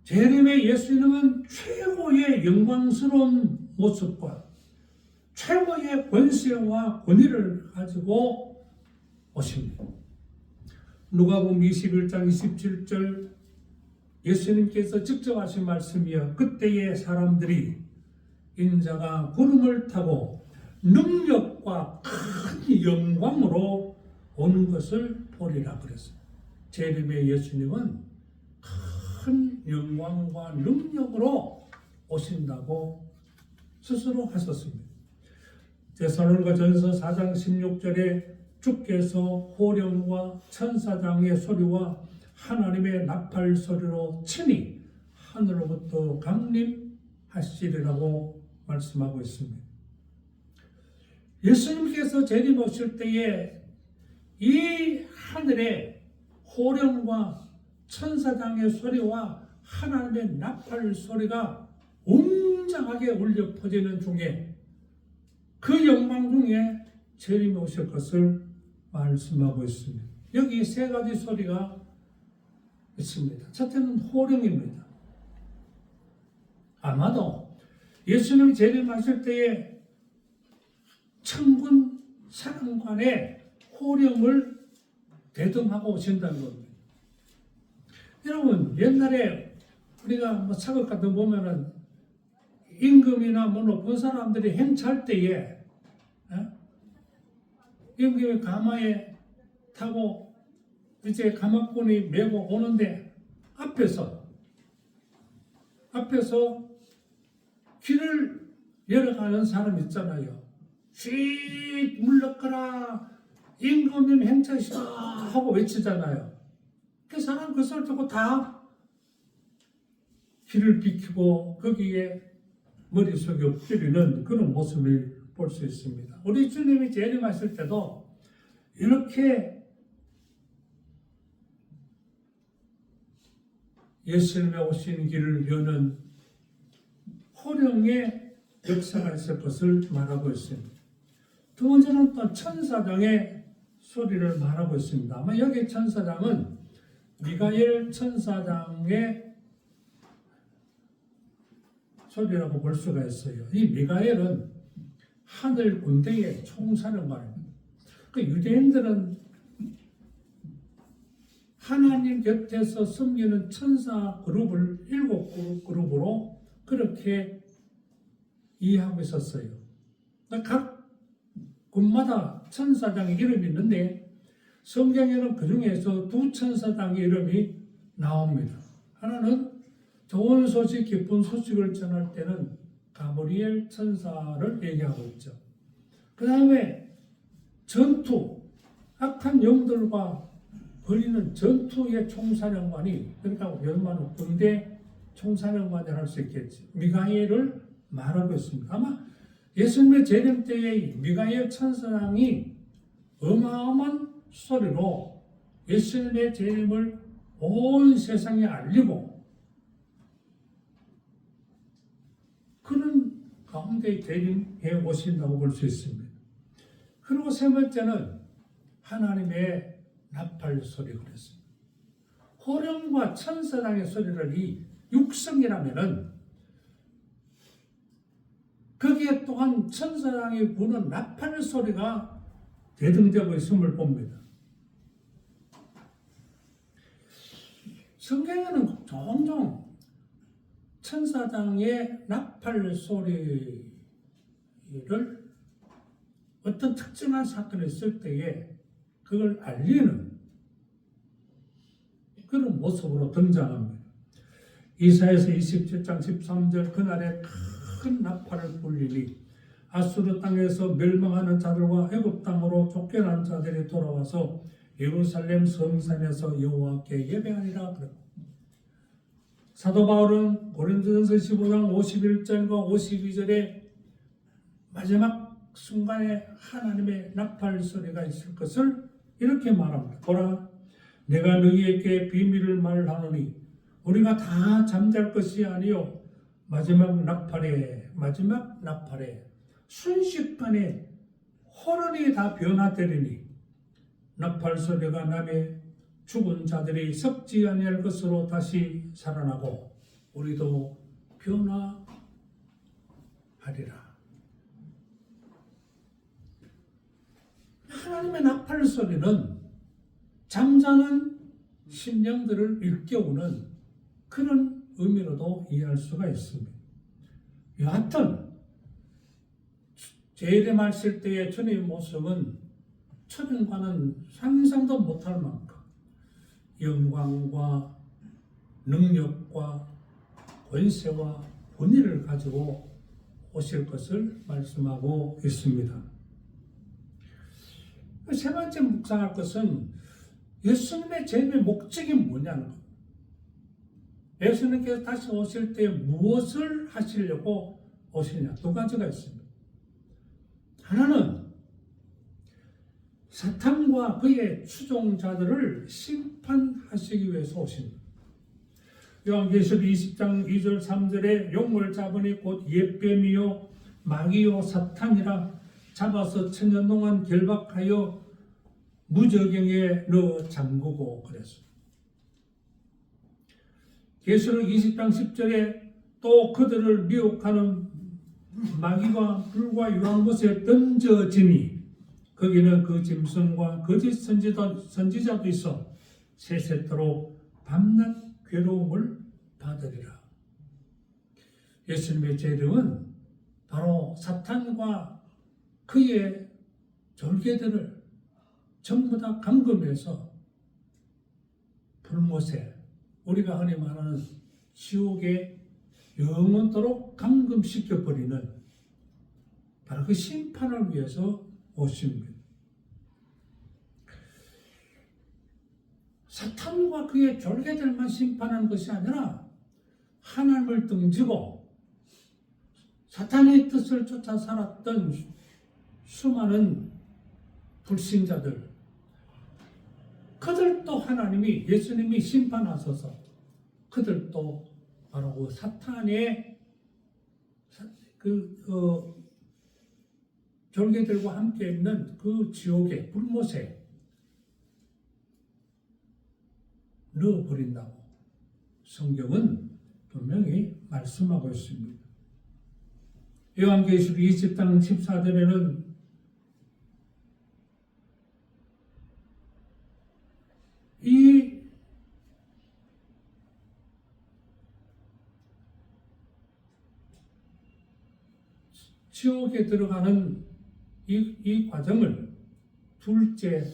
재림의 예수님은 최고의 영광스러운 모습과 최고의 권세와 권위를 가지고 오십니다. 누가복음 21장 27절 예수님께서 직접 하신 말씀이요, 그때의 사람들이 인자가 구름을 타고 능력과 큰 영광으로 오는 것을 보리라 그랬습니다. 재림의 예수님은 큰 영광과 능력으로 오신다고 스스로 하셨습니다. 데살로니가전서 4장 16절에 주께서 호령과 천사장의 소리와 하나님의 나팔 소리로 친히 하늘로부터 강림하시리라고 말씀하고 있습니다. 예수님께서 재림 오실 때에 이 하늘에 호령과 천사장의 소리와 하나님의 나팔 소리가 웅장하게 울려 퍼지는 중에 그 영광 중에 재림이 오실 것을 말씀하고 있습니다. 여기 세 가지 소리가 있습니다. 첫째는 호령입니다. 아마도 예수님이 재림하실 때에 천군 사령관의 호령을 대동하고 오신다는 겁니다. 여러분, 옛날에 우리가 사극 같은 거 보면은 임금이나 높은 사람들이 행차할 때에 임금이 가마에 타고 이제 가마꾼이 메고 오는데 앞에서 길을 열어가는 사람 있잖아요. 쉿 물러가라 임금님 행차시다 하고 외치잖아요. 그 사람 그 소리 듣고 다 길을 비키고 거기에 머릿속에 엎드리는 그런 모습을 볼 수 있습니다. 우리 주님이 재림하실 때도 이렇게 예수님의 오신 길을 여는 호령의 역사가 있을 것을 말하고 있습니다. 두 번째는 또 천사장의 소리를 말하고 있습니다. 아마 여기 천사장은 미가엘 천사장의 소리라고 볼 수가 있어요. 이 미가엘은 하늘 군대의 총사령관입니다. 그 유대인들은 하나님 곁에서 섬기는 천사 그룹을 7그룹으로 그렇게 이해하고 있었어요. 각 군마다 천사장의 이름이 있는데 성경에는 그 중에서 두 천사장의 이름이 나옵니다. 하나는 좋은 소식, 기쁜 소식을 전할 때는 가브리엘 천사를 얘기하고 있죠. 그 다음에 전투, 악한 영들과 벌이는 전투의 총사령관이, 그러니까 얼마나 군대 총사령관이라 할 수 있겠지. 미가엘을 말하고 있습니다. 아마 예수님의 재림 때의 미가엘 천사장이 어마어마한 소리로 예수님의 재림을 온 세상에 알리고 그런 가운데 재림해 오신다고 볼 수 있습니다. 그리고 세 번째는 하나님의 나팔 소리가 그랬습니다. 호령과 천사장의 소리를 이 육성이라면은 거기에 또한 천사장이 부는 나팔 소리가 대등되고 있음을 봅니다. 성경에는 종종 천사장의 나팔 소리를 어떤 특정한 사건이 있을 때에 그걸 알리는 그런 모습으로 등장합니다. 이사야서 27장 13절 그날에 큰 나팔을 불리니 아수르 땅에서 멸망하는 자들과 애굽 땅으로 쫓겨난 자들이 돌아와서 예루살렘 성산에서 여호와께 예배하리라 그랬고, 사도 바울은 고린도전서 15장 51절과 52절에 마지막 순간에 하나님의 나팔 소리가 있을 것을 이렇게 말합니다. 보라, 내가 너희에게 비밀을 말하노니 우리가 다 잠잘 것이 아니요 마지막 나팔에 순식간에 호련이 다 변화되리니 나팔 소리가 나매 죽은 자들이 썩지 아니할 것으로 다시 살아나고 우리도 변화하리라. 하나님의 나팔 소리는 잠자는 심령들을 일깨우는 그런 의미로도 이해할 수가 있습니다. 여하튼 재림하실 때의 주님의 모습은 초면과는 상상도 못할 만큼 영광과 능력과 권세와 권위를 가지고 오실 것을 말씀하고 있습니다. 세 번째 묵상할 것은 예수님의 재림의 목적이 뭐냐는 것. 예수님께서 다시 오실 때 무엇을 하시려고 오시냐? 두 가지가 있습니다. 하나는 사탄과 그의 추종자들을 심판하시기 위해서 오십니다. 요한계시록 20장 2절 3절에 용을 잡으니 곧 옛뱀이요 마귀요 사탄이라 잡아서 천년 동안 결박하여 무저경에 넣어 잠그고 그랬습니다. 계시록 20장 10절에 또 그들을 미혹하는 마귀가 불과 유황 곳에 던져지니 거기는 그 짐승과 거짓 선지자도 있어 세세토록 밤낮 괴로움을 받으리라. 예수님의 재림은 바로 사탄과 그의 졸개들을 전부 다 감금해서 불못에 우리가 흔히 말하는 지옥에 영원토록 감금시켜버리는 바로 그 심판을 위해서 오십니다. 사탄과 그의 졸개들만 심판하는 것이 아니라 하나님을 등지고 사탄의 뜻을 쫓아 살았던 수많은 불신자들, 그들도 하나님이, 예수님이 심판하셔서 그들도 바로 그 사탄의 졸개들과 함께 있는 그 지옥의 불못에 넣어버린다고 성경은 분명히 말씀하고 있습니다. 요한계시록 20장 14절에는 이 지옥에 들어가는 이 과정을 둘째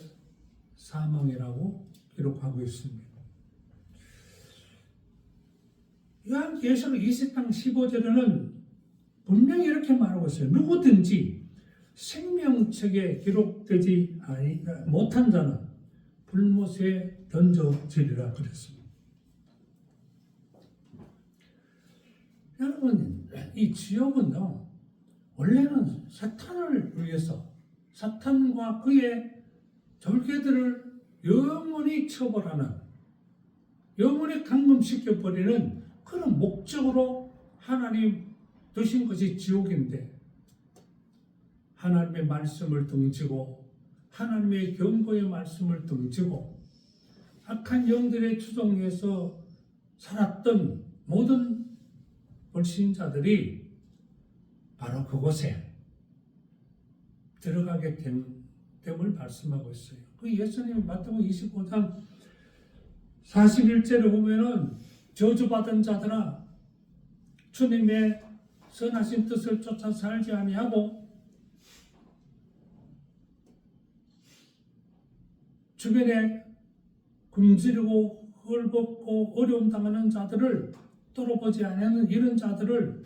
사망이라고 기록하고 있습니다. 요한계시록 20장 15절에는 분명히 이렇게 말하고 있어요. 누구든지 생명책에 기록되지 못한 자는 불못에 던져지리라 그랬습니다. 여러분, 이 지옥은요, 원래는 사탄을 위해서, 사탄과 그의 졸개들을 영원히 처벌하는, 영원히 감금시켜버리는 그런 목적으로 하나님 두신 것이 지옥인데, 하나님의 말씀을 등지고 하나님의 경고의 말씀을 등지고 악한 영들의 추종에서 살았던 모든 불신자들이 바로 그곳에 들어가게 됨을 말씀하고 있어요. 그 예수님이 마태복음 25장 41절에 보면은 저주받은 자들아 주님의 선하신 뜻을 쫓아 살지 아니하고 주변에 굶주리고 헐벗고 어려움 당하는 자들을 돌아보지 않는 이런 자들을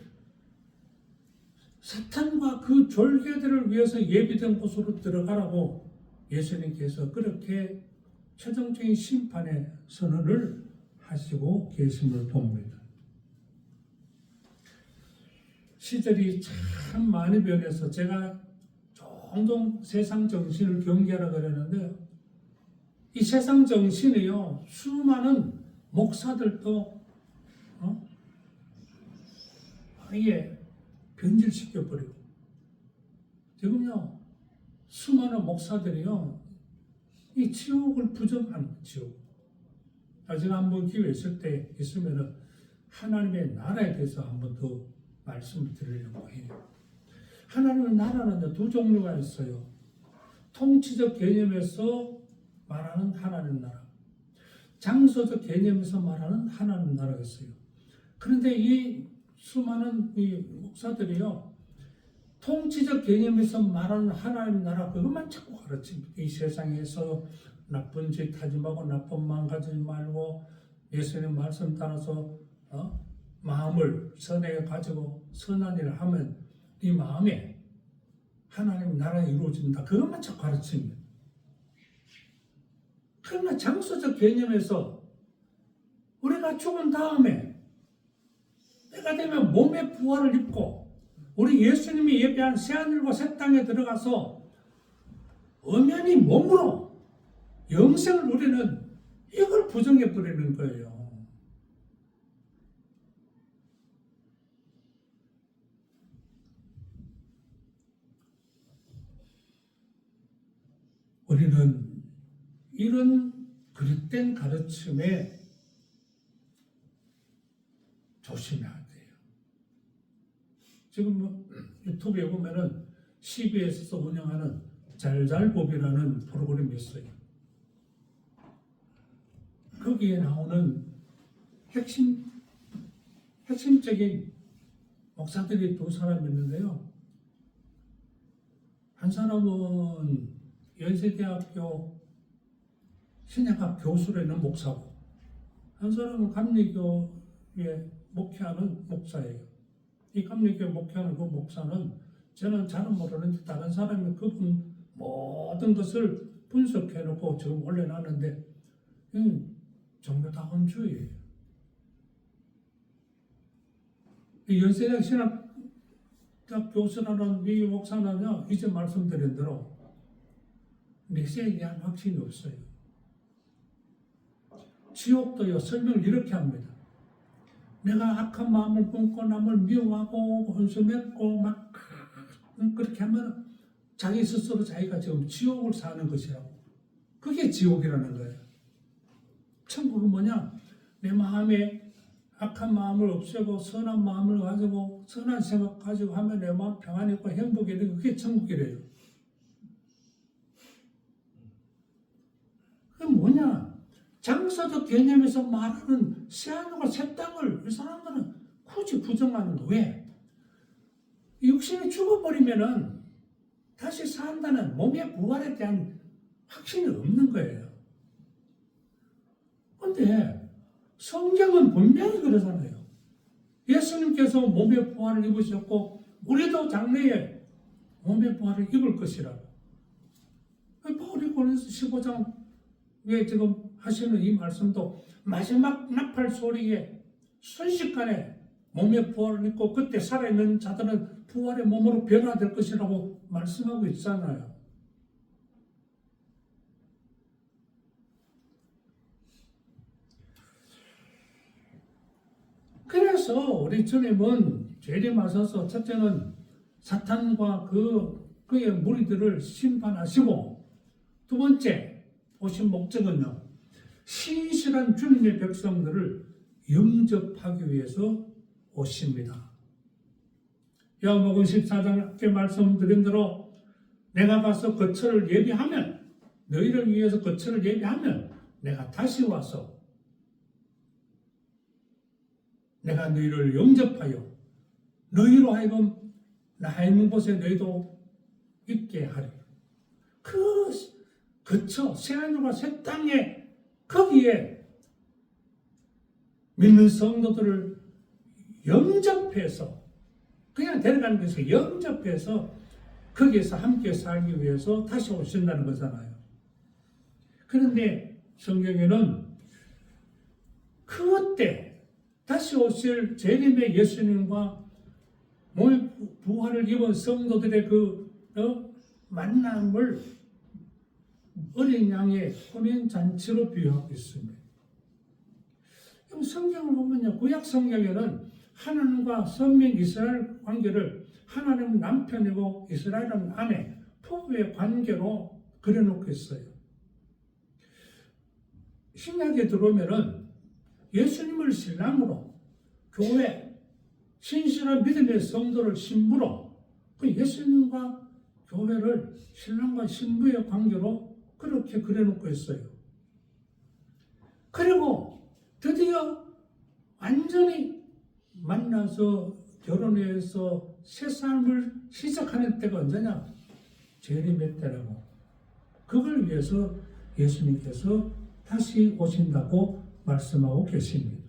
사탄과 그 졸개들을 위해서 예비된 곳으로 들어가라고 예수님께서 그렇게 최종적인 심판의 선언을 하시고 계심을 봅니다. 시절이 참 많이 변해서 제가 종종 세상 정신을 경계하라 그러는데요. 이 세상 정신이요, 수많은 목사들도 아예 변질시켜버리고, 지금요, 수많은 목사들이요, 이 지옥을 부정하는 지옥. 나중에 한번 기회 있을 때 있으면은 하나님의 나라에 대해서 한번 더 말씀을 드리려고 해요. 하나님의 나라는 두 종류가 있어요. 통치적 개념에서 말하는 하나님 나라, 장소적 개념에서 말하는 하나님 나라가 있어요. 그런데 이 수많은 이 목사들이요, 통치적 개념에서 말하는 하나님 나라 그것만 자꾸 가르칩니다. 이 세상에서 나쁜 짓 하지 말고 나쁜 마음 가지지 말고 예수님 말씀 따라서 마음을 선하게 가지고 선한 일을 하면 이 마음에 하나님 나라가 이루어진다. 그것만 자꾸 가르칩니다. 그러나 장소적 개념에서 우리가 죽은 다음에 때가 되면 몸의 부활을 입고 우리 예수님이 예배한 새하늘과 새 땅에 들어가서 엄연히 몸으로 영생을 누리는 이걸 부정해 버리는 거예요. 우리는 이런 그릇된 가르침에 조심해야 돼요. 지금 유튜브에 보면은 CBS에서 운영하는 잘잘법이라는 프로그램이 있어요. 거기에 나오는 핵심적인 목사들이 두 사람이 있는데요. 한 사람은 연세대학교 신약학 교수로 있는 목사고, 한 사람은 감리교에 목회하는 목사예요. 이 감리교에 목회하는 그 목사는 저는 잘은 모르는데 다른 사람이 그분 모든 것을 분석해놓고 지금 올려놨는데 종교다원주의예요. 연세대 신학학 교수라는 이 목사는요, 이제 말씀드린 대로 메시아에 대한 확신이 없어요. 지옥도요, 설명을 이렇게 합니다. 내가 악한 마음을 품고 남을 미워하고 혼수 맺고 막 그렇게 하면 자기 스스로 자기가 지금 지옥을 사는 것이라고. 그게 지옥이라는 거예요. 천국은 뭐냐? 내 마음에 악한 마음을 없애고 선한 마음을 가지고 선한 생각 가지고 하면 내 마음 평안이 있고 행복이 되고 그게 천국이래요. 그게 뭐냐? 장사적 개념에서 말하는 새하늘과 새 땅을 이 사람들은 굳이 부정하는 거. 왜? 육신이 죽어버리면은 다시 산다는 몸의 부활에 대한 확신이 없는 거예요. 그런데 성경은 분명히 그러잖아요. 예수님께서 몸의 부활을 입으셨고 우리도 장래에 몸의 부활을 입을 것이라고. 바울이 고린도서 15장에 지금 하시는 이 말씀도 마지막 나팔 소리에 순식간에 몸의 부활을 입고 그때 살아있는 자들은 부활의 몸으로 변화될 것이라고 말씀하고 있잖아요. 그래서 우리 주님은 재림하셔서 첫째는 사탄과 그의 무리들을 심판하시고 두 번째 오신 목적은요, 신실한 주님의 백성들을 영접하기 위해서 오십니다. 요한복음 14장에 말씀드린 대로 내가 가서 거처를 예비하면 너희를 위해서 거처를 예비하면 내가 다시 와서 내가 너희를 영접하여 너희로 하여금 나 있는 곳에 너희도 있게 하리. 그 거처 새하늘과 새 땅에 거기에 믿는 성도들을 영접해서 그냥 데려가는 것에서 영접해서 거기에서 함께 살기 위해서 다시 오신다는 거잖아요. 그런데 성경에는 그때 다시 오실 재림의 예수님과 몸의 부활을 입은 성도들의 만남을 어린 양의 혼인 잔치로 비유하고 있습니다. 성경을 보면요, 구약 성경에는 하나님과 선민 이스라엘 관계를 하나님은 남편이고 이스라엘은 아내, 부부의 관계로 그려놓고 있어요. 신약에 들어오면은 예수님을 신랑으로, 교회, 신실한 믿음의 성도를 신부로, 그 예수님과 교회를 신랑과 신부의 관계로 그렇게 그려놓고 있어요. 그리고 드디어 완전히 만나서 결혼해서 새 삶을 시작하는 때가 언제냐? 재림의 때라고. 그걸 위해서 예수님께서 다시 오신다고 말씀하고 계십니다.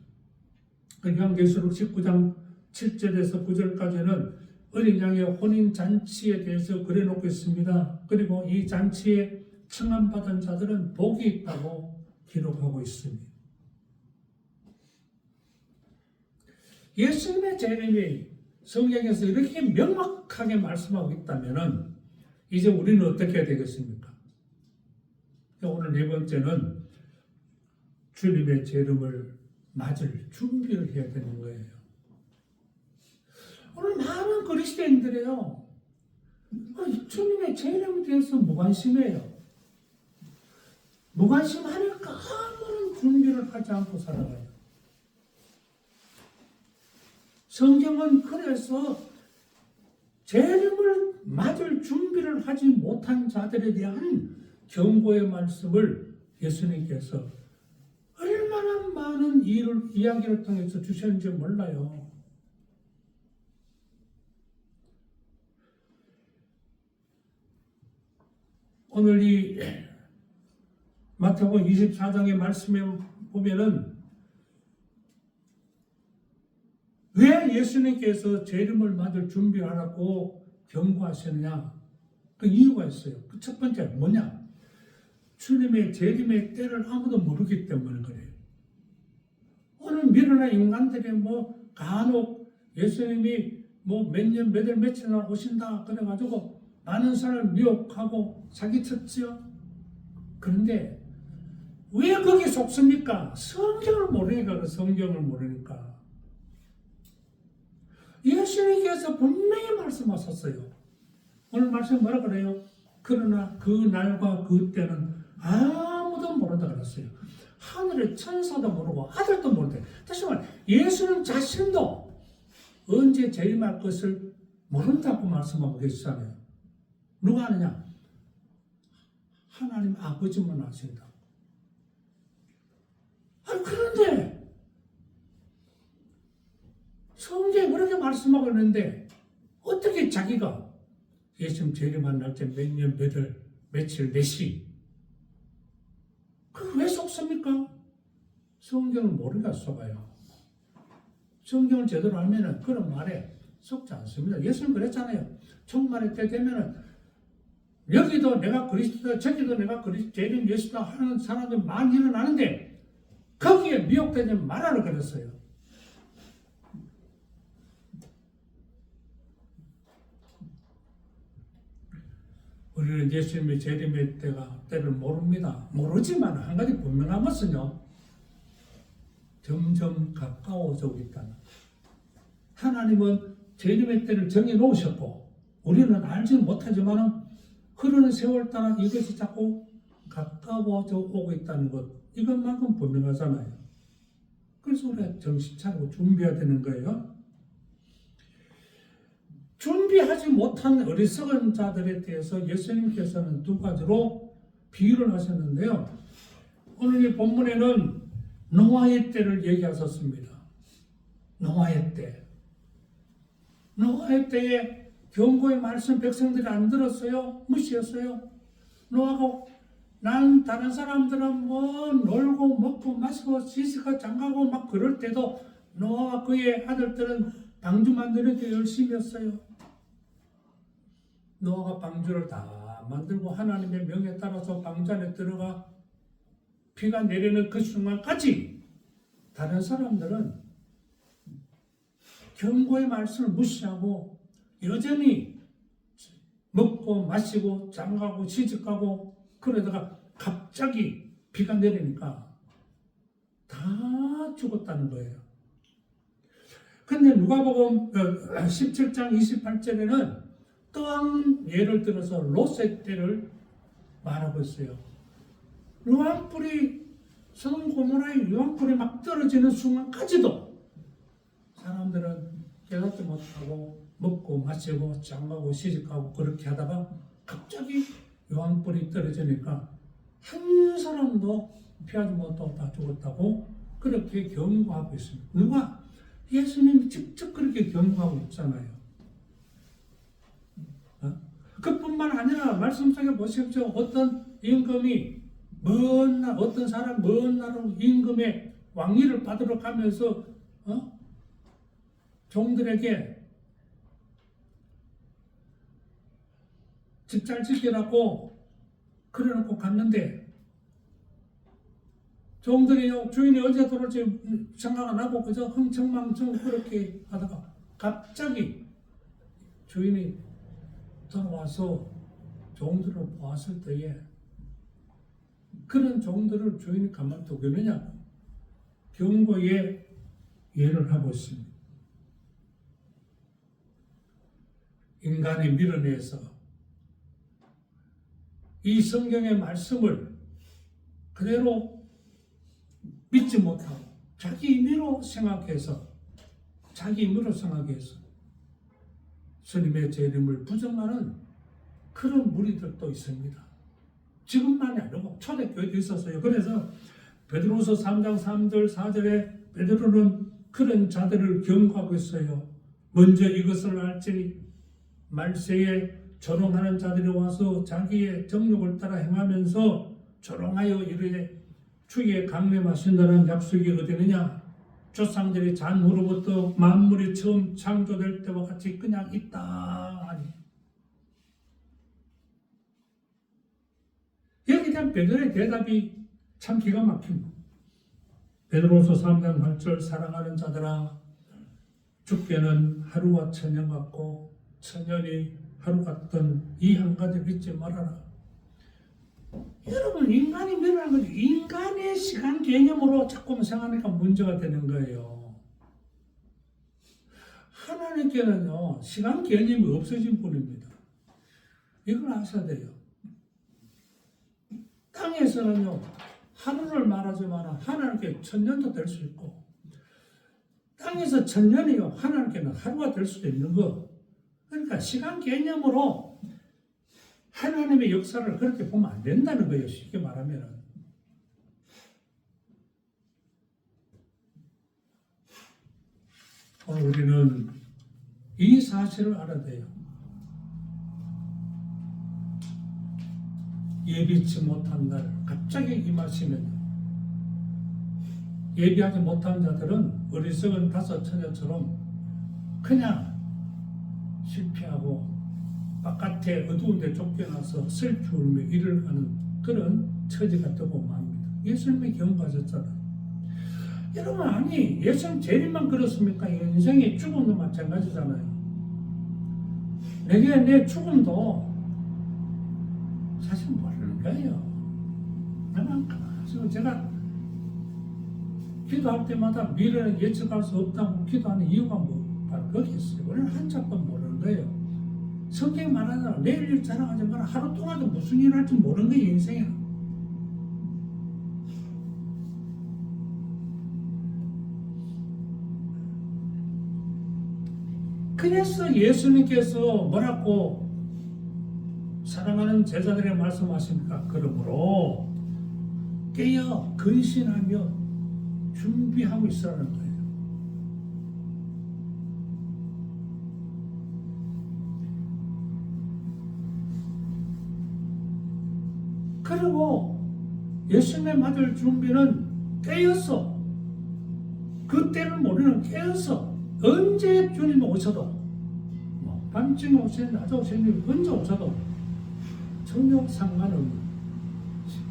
요한계시록 19장 7절에서 9절까지는 어린 양의 혼인 잔치에 대해서 그려놓고 있습니다. 그리고 이 잔치에 청함받은 자들은 복이 있다고 기록하고 있습니다. 예수님의 재림이 성경에서 이렇게 명확하게 말씀하고 있다면 이제 우리는 어떻게 해야 되겠습니까? 오늘 네 번째는 주님의 재림을 맞을 준비를 해야 되는 거예요. 오늘 많은 그리스도인들이요, 주님의 재림에 대해서 무관심해요. 무관심하니까 아무런 준비를 하지 않고 살아가요. 성경은 그래서 재림을 맞을 준비를 하지 못한 자들에 대한 경고의 말씀을 예수님께서 얼마나 많은 이야기를 통해서 주셨는지 몰라요. 오늘 이 마태복음 24장의 말씀에 보면은 왜 예수님께서 재림을 맞을 준비하라고 경고하셨느냐? 그 이유가 있어요. 그 첫 번째 뭐냐? 주님의 재림의 때를 아무도 모르기 때문에 그래요. 오늘 미련한 인간들이 뭐 간혹 예수님이 뭐 몇 년, 몇 월, 며칠 날 오신다 그래가지고 많은 사람을 미혹하고 사기쳤지요. 그런데 왜 거기 속습니까? 성경을 모르니까, 그 성경을 모르니까. 예수님께서 분명히 말씀하셨어요. 오늘 말씀 뭐라 그래요? 그러나 그 날과 그 때는 아무도 모른다 그랬어요. 하늘의 천사도 모르고 아들도 모른다. 다시 말해 예수님 자신도 언제 재림할 것을 모른다고 말씀하고 계시잖아요. 누가 아느냐? 하나님 아버지만 아신다. 아니 그런데 성경에 그렇게 말씀하고 있는데 어떻게 자기가 예수님 재림한 날짜 몇 년, 몇 월, 며칠, 몇 시 그 왜 속습니까? 성경을 모르니까 속아요. 성경을 제대로 알면은 그런 말에 속지 않습니다. 예수님 그랬잖아요. 종말의 때 되면은 여기도 내가 그리스도다, 저기도 내가 그리스도, 재림 예수다 하는 사람들이 많이 일어나는데 거기에 미혹되지 말아라 그랬어요. 우리는 예수님의 재림의 때를 모릅니다. 모르지만 한 가지 분명한 것은요. 점점 가까워지고 있다는. 하나님은 재림의 때를 정해놓으셨고 우리는 알지는 못하지만 흐르는 세월 따라 이것이 자꾸 가까워져 오고 있다는 것. 이것만큼 분명하잖아요. 그래서 우리가 정신 차리고 준비해야 되는 거예요. 준비하지 못한 어리석은 자들에 대해서 예수님께서는 두 가지로 비유를 하셨는데요. 오늘 이 본문에는 노아의 때를 얘기하셨습니다. 노아의 때. 노아의 때에 경고의 말씀 백성들이 안 들었어요? 무시했어요? 노아가 난 다른 사람들은 뭐 놀고 먹고 마시고 시시고 장가고 막 그럴 때도 노아와 그의 아들들은 방주 만드는 데 열심히 했어요. 노아가 방주를 다 만들고 하나님의 명에 따라서 방주 안에 들어가 비가 내리는 그 순간까지 다른 사람들은 경고의 말씀을 무시하고 여전히 먹고 마시고 장가고 시집가고 그러다가 갑자기 비가 내리니까 다 죽었다는 거예요. 근데 누가복음 17장 28절에는 또한 예를 들어서 롯의 때를 말하고 있어요. 유황불이 소돔 고모라의 유황불이 막 떨어지는 순간까지도 사람들은 깨닫지 못하고 먹고 마시고 장가고 시집가고 그렇게 하다가 갑자기 유황불이 떨어지니까 한 사람도 피하지 못하고 다 죽었다고 그렇게 경고하고 있습니다. 누가? 예수님이 직접 그렇게 경고하고 있잖아요. 그뿐만 아니라 말씀 속에 보십시오. 어떤 임금이 어떤 사람 먼 나라로 임금의 왕위를 받으러 가면서 종들에게 집 잘 지키라고 그래놓고 갔는데 종들이 주인이 언제 돌아올지 생각 안 하고 그저 흥청망청 그렇게 하다가 갑자기 주인이 돌아와서 종들을 보았을 때에 그런 종들을 주인이 가만두겠느냐 경고의 예를 하고 있습니다. 인간이 밀어내서 이 성경의 말씀을 그대로 믿지 못하고 자기 임의로 생각해서 스님의 재림을 부정하는 그런 무리들도 있습니다. 지금만이 아니고 초대교회도 있었어요. 그래서 베드로서 3장 3절 4절에 베드로는 그런 자들을 경고하고 있어요. 먼저 이것을 알지니 말세에 조롱하는 자들이 와서 자기의 정욕을 따라 행하면서 조롱하여 이르되 주의 강림하신다는 약속이 어디 있느냐? 조상들이 잔후로부터 만물이 처음 창조될 때와 같이 그냥 있다 하니 여기에 대한 베드로의 대답이 참 기가 막힙니다. 베드로서 3장 8절 사랑하는 자들아 죽게는 하루와 천년 같고 천년이 하루 같던 이 한 가지 잊지 말아라. 여러분 인간이 뭐라는 거죠? 인간의 시간 개념으로 자꾸 생각하니까 문제가 되는 거예요. 하나님께는요 시간 개념이 없어진 분입니다. 이걸 아셔야 돼요. 땅에서는요 하루를 말하지만 하나님께 천년도 될 수 있고 땅에서 천년이요 하나님께는 하루가 될 수도 있는 거. 그러니까 시간 개념으로 하나님의 역사를 그렇게 보면 안 된다는 거예요. 쉽게 말하면. 오늘 우리는 이 사실을 알아야 돼요. 예비치 못한 날 갑자기 임하시면 예비하지 못한 자들은 어리석은 다섯 처녀처럼 그냥 실패하고 바깥에 어두운 데 쫓겨나서 슬피 울며 일을 가는 그런 처지가 되고 맙니다. 예수님이 경고하셨잖아요. 여러분 아니 예수님 재림만 그렇습니까? 인생의 죽음도 마찬가지잖아요. 내게 내 죽음도 사실 모르는 거예요. 그래서 제가 기도할 때마다 미래를 예측할 수 없다고 기도하는 이유가 뭐 바로 거기 있어요. 원래 한자껏 모르는 거예요. 성경이 말하잖아. 내일 일 자랑하지 마라. 하루 동안도 무슨 일을 할지 모르는 거예요. 인생이야. 그래서 예수님께서 뭐라고 사랑하는 제자들에게 말씀하십니까? 그러므로 깨어 근신하며 준비하고 있으라는 거예요. 그리고 예수님의 맞을 준비는 깨어서 그때는 모르는 깨어서 언제 주님 오셔도 뭐 밤중에 오시든 낮에 오시든 언제 오셔도 전혀 상관없는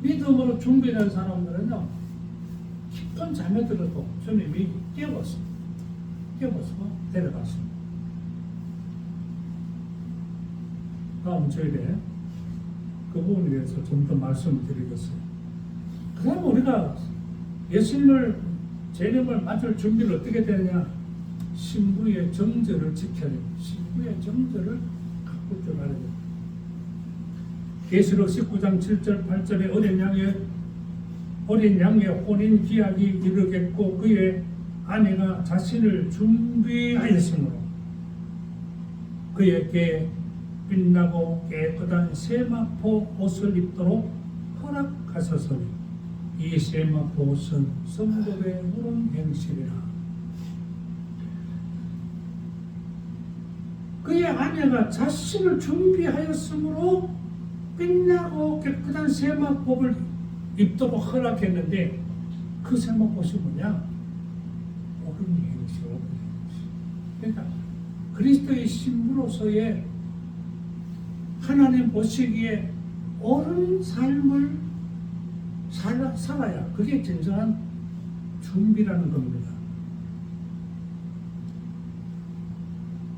믿음으로 준비된 사람들은요 깊은 잠에 들어도 주님이 깨워서 데려갔습니다. 다음 주일에 그 부분에 대해서 좀 더 말씀을 드리겠어요. 그 다음에 우리가 예수님을 재림을 맞을 준비를 어떻게 되느냐? 신부의 정절을 지켜야 돼요. 신부의 정절을 갖고 줄 알아야 돼요. 계시록 19장 7절 8절에 어린 양의 혼인 기약이 이르겠고 그의 아내가 자신을 준비하였으므로 그에게 빛나고 깨끗한 세마포 옷을 입도록 허락하셨으니 이 세마포 옷은 성도의 옳은 행실이라. 그의 아내가 자신을 준비하였으므로 빛나고 깨끗한 세마포를 입도록 허락했는데 그 세마포이 뭐냐? 옳은 행실. 그러니까 그리스도의 신부로서의 하나님 보시기에 옳은 삶을 살아야 그게 진정한 준비라는 겁니다.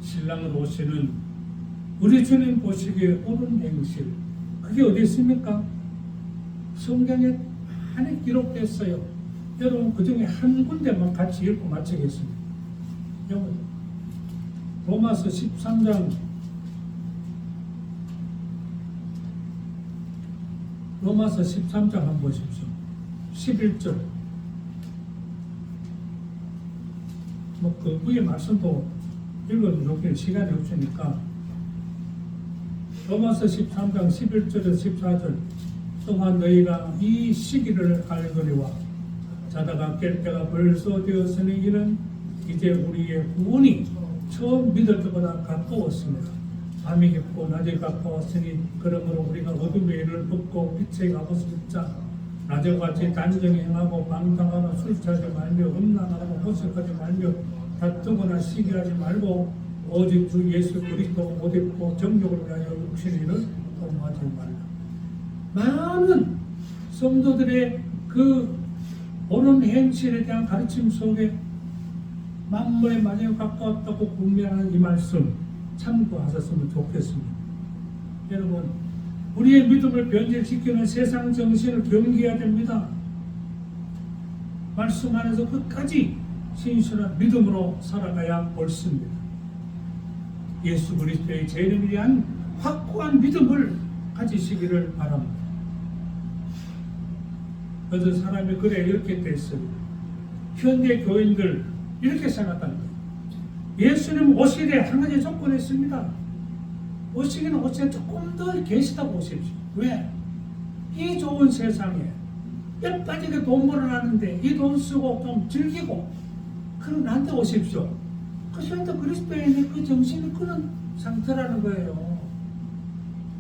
신랑을 보시는 우리 주님 보시기에 옳은 행실 그게 어디 있습니까? 성경에 많이 기록됐어요. 여러분 그 중에 한 군데만 같이 읽고 마치겠습니다. 로마서 13장 로마서 13장 한번 보십시오. 11절 그 위에 말씀도 읽어도 좋겠는데 시간이 없으니까 로마서 13장 11절에서 14절 또한 너희가 이 시기를 알거니와 자다가 깰 때가 벌써 되었으니 이는 이제 우리의 구원이 처음 믿을 때보다 가까웠습니다. 밤이 깊고 낮이 가까웠으니 그러므로 우리가 어둠의 일을 벗고 빛에 가고서 자 낮에 같이 단정히 행하고 방탕하고 술 취하지 말며 음란하고 호색하지 말며 다투거나 시기하지 말고 오직 주 예수 그리스도 옷 입고 정욕을 위하여 육신의 일을 도모하지 말라. 많은 성도들의 그 옳은 행실에 대한 가르침 속에 만물의 마지막에 가까웠다고 분명한 이 말씀 참고하셨으면 좋겠습니다. 여러분, 우리의 믿음을 변질시키는 세상 정신을 경계해야 됩니다. 말씀 안에서 끝까지 신실한 믿음으로 살아가야 옳습니다. 예수 그리스도의 재림에 대한 확고한 믿음을 가지시기를 바랍니다. 어떤 사람이 그래 이렇게 됐어요. 현대 교인들 이렇게 생각합니다. 예수님 오시되 한 가지 조건이 있습니다. 오시기는 오시되 조금 더 계시다고 오십시오. 왜? 이 좋은 세상에 뼈 빠지게 돈 벌어놨는데 이 돈 쓰고 좀 즐기고 그럼 나한테 오십시오. 그 현대 그리스도에 있는 그 정신이 그런 상태라는 거예요.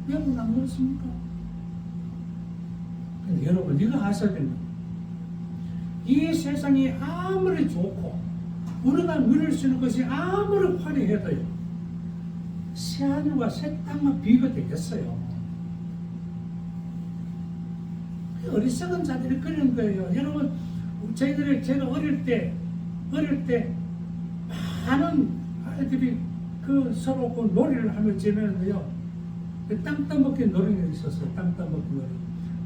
여러분 안 그렇습니까? 근데 여러분 이거 아셔야 됩니다. 이 세상이 아무리 좋고 우리가 누릴 수 있는 것이 아무리 화려해도요 새하늘과 새 땅과 비교가 되겠어요. 어리석은 자들이 그런 거예요. 여러분 제가 어릴 때 많은 아이들이 그 서로 그 놀이를 하며 지내는데요. 땅 따먹기 놀이가 있었어요. 땅 따먹기 놀이.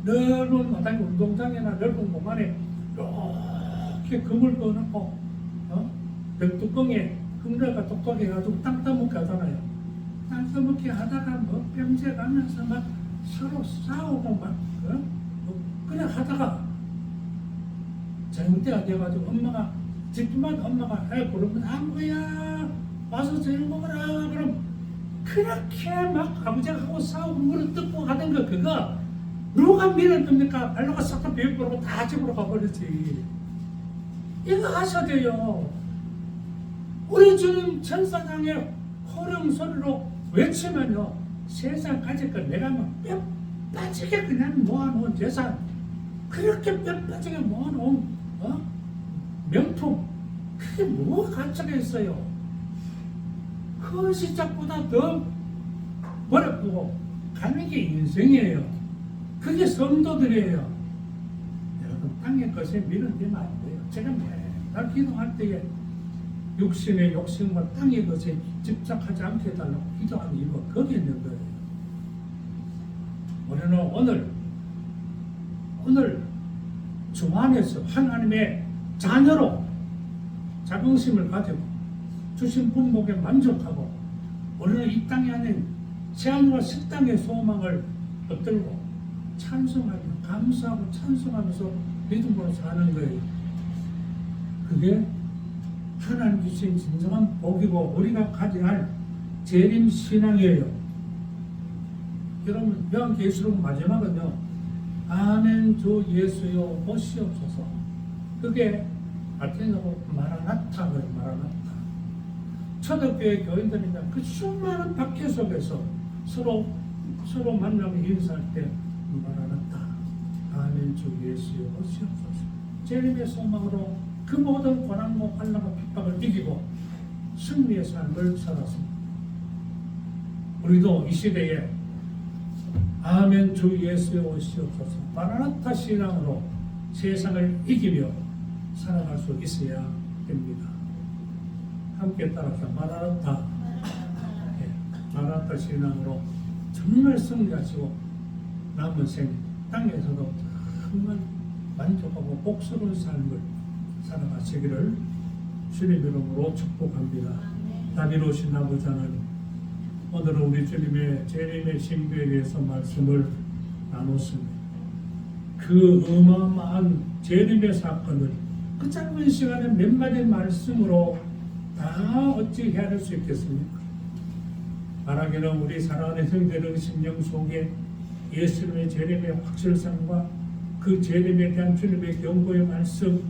넓은 마당 운동장이나 넓은 공간에 이렇게 금을 꺼놓고 벽뚜껑에 흙내가 똑똑해 가지고 땅 따먹기 하잖아요. 땅 따먹기 하다가 뭐 뺨새 가면서 막 서로 싸우고 막 그래 하다가 저녁때가 돼가지고 엄마가 집주마다 엄마가 그러면 아무야 와서 저녁 먹어라 그럼 그렇게 막 아버지하고 싸우고 물을 뜯고 하던 거 그거 누가 밀어줍니까? 발로가 싹 다 베어버리고 다 집으로 가버렸지. 이거 하셔야 돼요. 우리 주님 천사장의 호령 소리로 외치면요 세상까지 거 내가 막 뼈 빠지게 그냥 모아놓은 재산 그렇게 뼈 빠지게 모아놓은 명품 그게 뭐가 가치가 있어요. 그 시작보다 더 버려보고 가는 게 인생이에요. 그게 성도들이에요. 여러분 땅의 것에 밀어내면 안 돼요. 제가 맨날 기도할 때에 육신의 욕심과 땅의 것에 집착하지 않게 해달라고 기도하는 이유가 거기에 있는 거예요. 우리는 오늘 주 안에서 하나님의 자녀로 자긍심을 가지고 주신 분복에 만족하고 우리는 이 땅에 아닌 새하늘과 새 땅의 소망을 붙들고 찬송하며 감사하고 찬송하면서 믿음으로 사는 거예요. 그게 하나님 주신 진정한 복이고 우리가 가져야 할 재림 신앙이에요. 여러분 요한계시록 마지막은요 아멘 주 예수여 오시옵소서. 그게 라틴어로 마라나타예요. 마라나타. 초대교회 교인들이냐 그 수많은 박해 속에서 서로 만나면 인사할 때 마라나타 아멘 주 예수여 오시옵소서. 재림의 소망으로 그 모든 고난과 환난과 핍박을 이기고 승리의 삶을 살았습니다. 우리도 이 시대에 아멘 주 예수여 오시옵소서 마라나타 신앙으로 세상을 이기며 살아갈 수 있어야 됩니다. 함께 따라서 마라나타 마라나타 신앙으로 정말 승리하시고 남은 생 땅에서도 정말 만족하고 복스러운 삶을 살아가시기를 주님 이름으로 축복합니다. 다비로우신 아버지 하나님, 오늘은 우리 주님의 재림의 신비에 대해서 말씀을 나눴습니다. 그 어마어마한 재림의 사건을 그 짧은 시간에 몇 마디 말씀으로 다 어찌 헤아릴 수 있겠습니까? 바라기는 우리 사랑하는 형제들 심령 속에 예수님의 재림의 확실성과 그 재림에 대한 주님의 경고의 말씀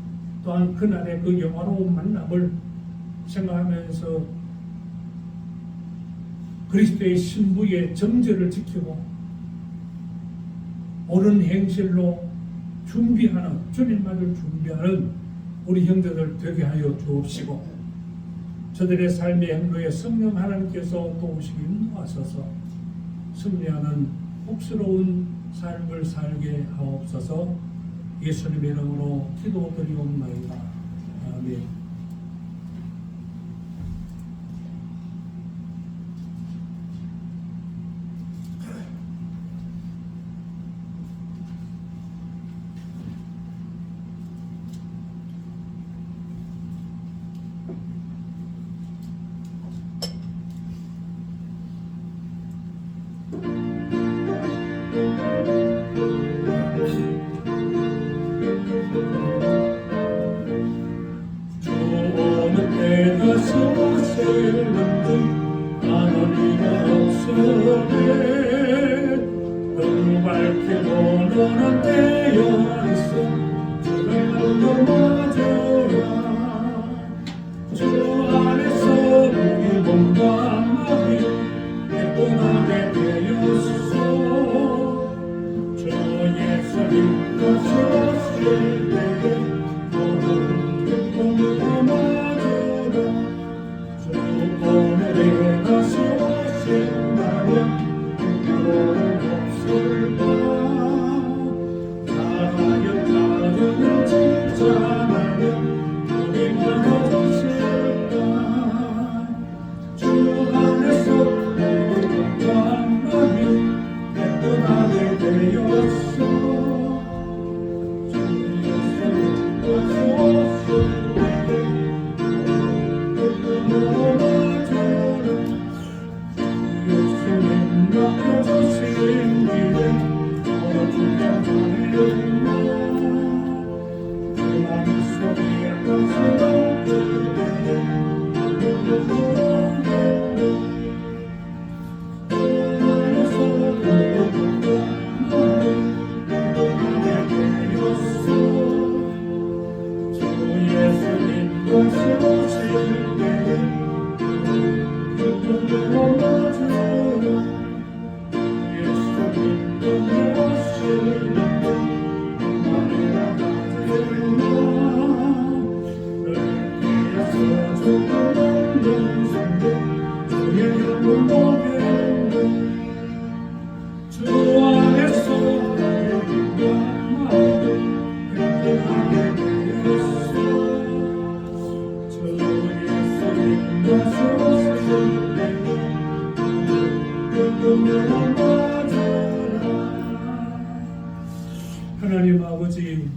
또한 그날의 그 영화로운 만남을 생각하면서 그리스도의 신부의 정죄를 지키고 옳은 행실로 준비하는, 주님 맞을 준비하는 우리 형제들 되게 하여 주옵시고, 저들의 삶의 행로에 성령 하나님께서 도우시기 인도하셔서 승리하는 복스러운 삶을 살게 하옵소서. 예수님의 이름으로 기도드리옵나이다. 아멘. 주오는 때가 소실는데 하늘이가 없으네 너를 밝게 보는 때여 있어 주를 넘어져라 주 안에서 우리 몸과 마음이 예쁘게 되었어 주 예수님과 소실 때에 하나님 아버지,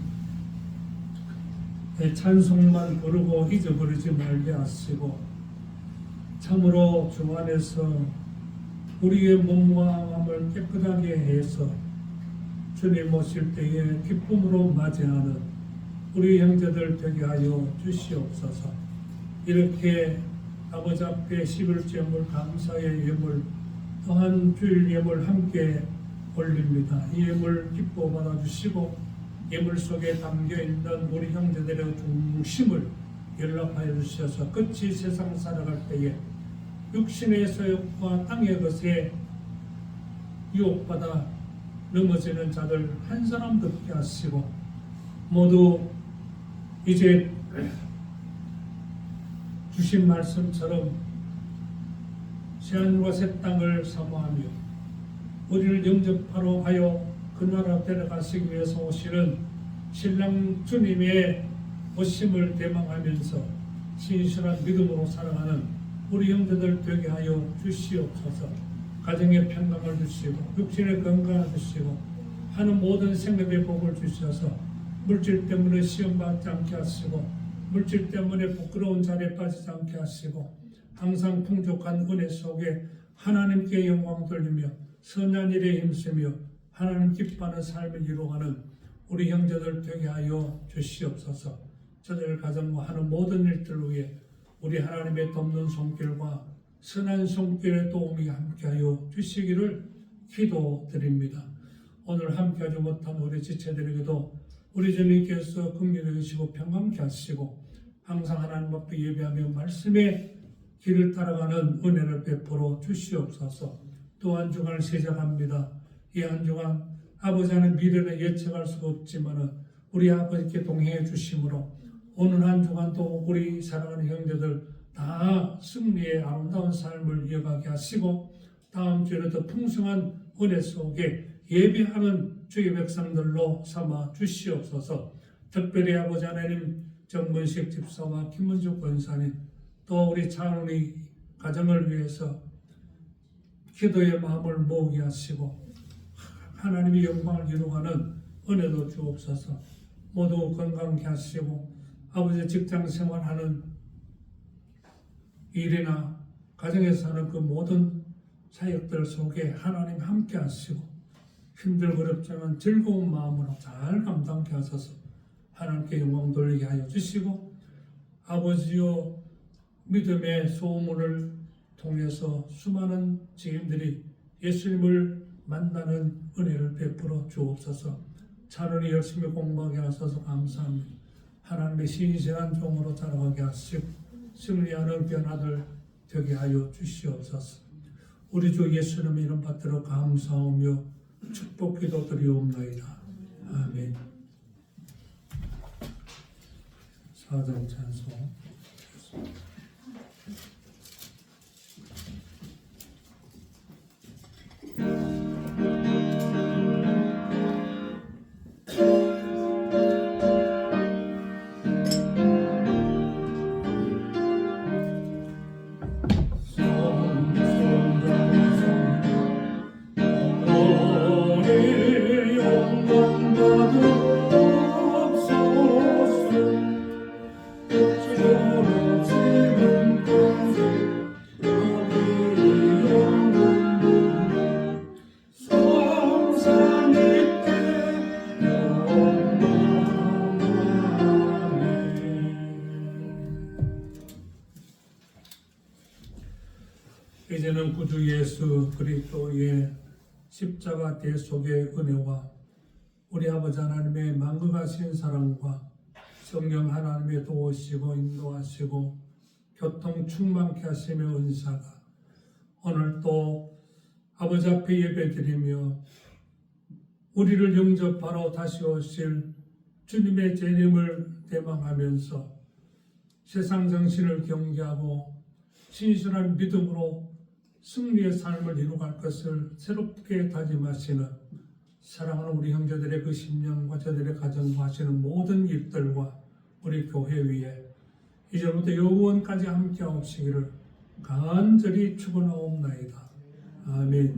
찬송만 부르고 잊어버리지 말게 하시고 참으로 주 안에서 우리의 몸과 마음을 깨끗하게 해서 주님 오실 때에 기쁨으로 맞이하는 우리 형제들 되게 하여 주시옵소서. 이렇게 아버지 앞에 11제물 감사의 예물 또한 주일 예물 함께 올립니다. 이 예물 기뻐 받아주시고 예물 속에 담겨있는 우리 형제들의 중심을 연락하여 주셔서 끝이 세상 살아갈 때에 육신의 소욕과 땅의 것에 유혹받아 넘어지는 자들 한 사람도 없게 하시고 모두 이제 주신 말씀처럼 새하늘과 새 땅을 사모하며 우리를 영접하러 하여 그 나라 데려가시기 위해서 오시는 신랑 주님의 오심을 대망하면서 신실한 믿음으로 살아가는 우리 형제들 되게 하여 주시옵소서. 가정의 평강을 주시고 육신의 건강을 주시고 하는 모든 생업의 복을 주셔서 물질 때문에 시험받지 않게 하시고 물질 때문에 부끄러운 자리에 빠지지 않게 하시고 항상 풍족한 은혜 속에 하나님께 영광 돌리며 선한 일에 힘쓰며 하나님 기뻐하는 삶을 이루어가는 우리 형제들 되게 하여 주시옵소서. 저들 가정과 하는 모든 일들 위해 우리 하나님의 돕는 손길과 선한 손길의 도움이 함께하여 주시기를 기도드립니다. 오늘 함께하지 못한 우리 지체들에게도 우리 주님께서 긍휼히 여기시고 평강케 하시고 항상 하나님 앞에 예배하며 말씀에 길을 따라가는 은혜를 베풀어 주시옵소서. 또 한 주간을 시작합니다. 이 한 주간 아버지는 미래는 예측할 수 없지만 우리 아버지께 동행해 주심으로 오늘 한 주간도 우리 사랑하는 형제들 다 승리의 아름다운 삶을 이어가게 하시고 다음 주에는 더 풍성한 은혜 속에 예배하는 주의 백성들로 삼아 주시옵소서. 특별히 아버지 하나님 정문식 집사와 김문주 권사님 또 우리 차은이 가정을 위해서 기도의 마음을 모으게 하시고 하나님의 영광을 이루어가는 은혜도 주옵소서. 모두 건강케 하시고 아버지 직장 생활하는 일이나 가정에서 하는 그 모든 사역들 속에 하나님 함께 하시고 힘들고 어렵지만 즐거운 마음으로 잘 감당케 하소서. 하나님께 영광 돌리게 하여 주시고 아버지여 믿음의 소문을 통해서 수많은 지인들이 예수님을 만나는 은혜를 베풀어 주옵소서. 차라리 열심히 공부하게 하셔서 감사합니다. 하나님의 신실한 종으로 자라가게 하시고 승리하는 변화들 되게 하여 주시옵소서. 우리 주 예수님의 이름 받들어 감사하며 축복 기도드리옵나이다. 아멘. 사장 찬송. 이제는 구주 예수 그리스도의 십자가 대속의 은혜와 우리 아버지 하나님의 만극하신 사랑과 성령 하나님의 도우시고 인도하시고 교통 충만케 하시며 은사가 오늘 또 아버지 앞에 예배드리며 우리를 영접하러 다시 오실 주님의 재림을 대망하면서 세상 정신을 경계하고 신실한 믿음으로 승리의 삶을 이루갈 것을 새롭게 다짐하시는 사랑하는 우리 형제들의 그 심령과 저들의 가정과 하시는 모든 일들과 우리 교회 위에 이제부터 영원까지 함께 하시기를 간절히 축원하옵나이다. 아멘.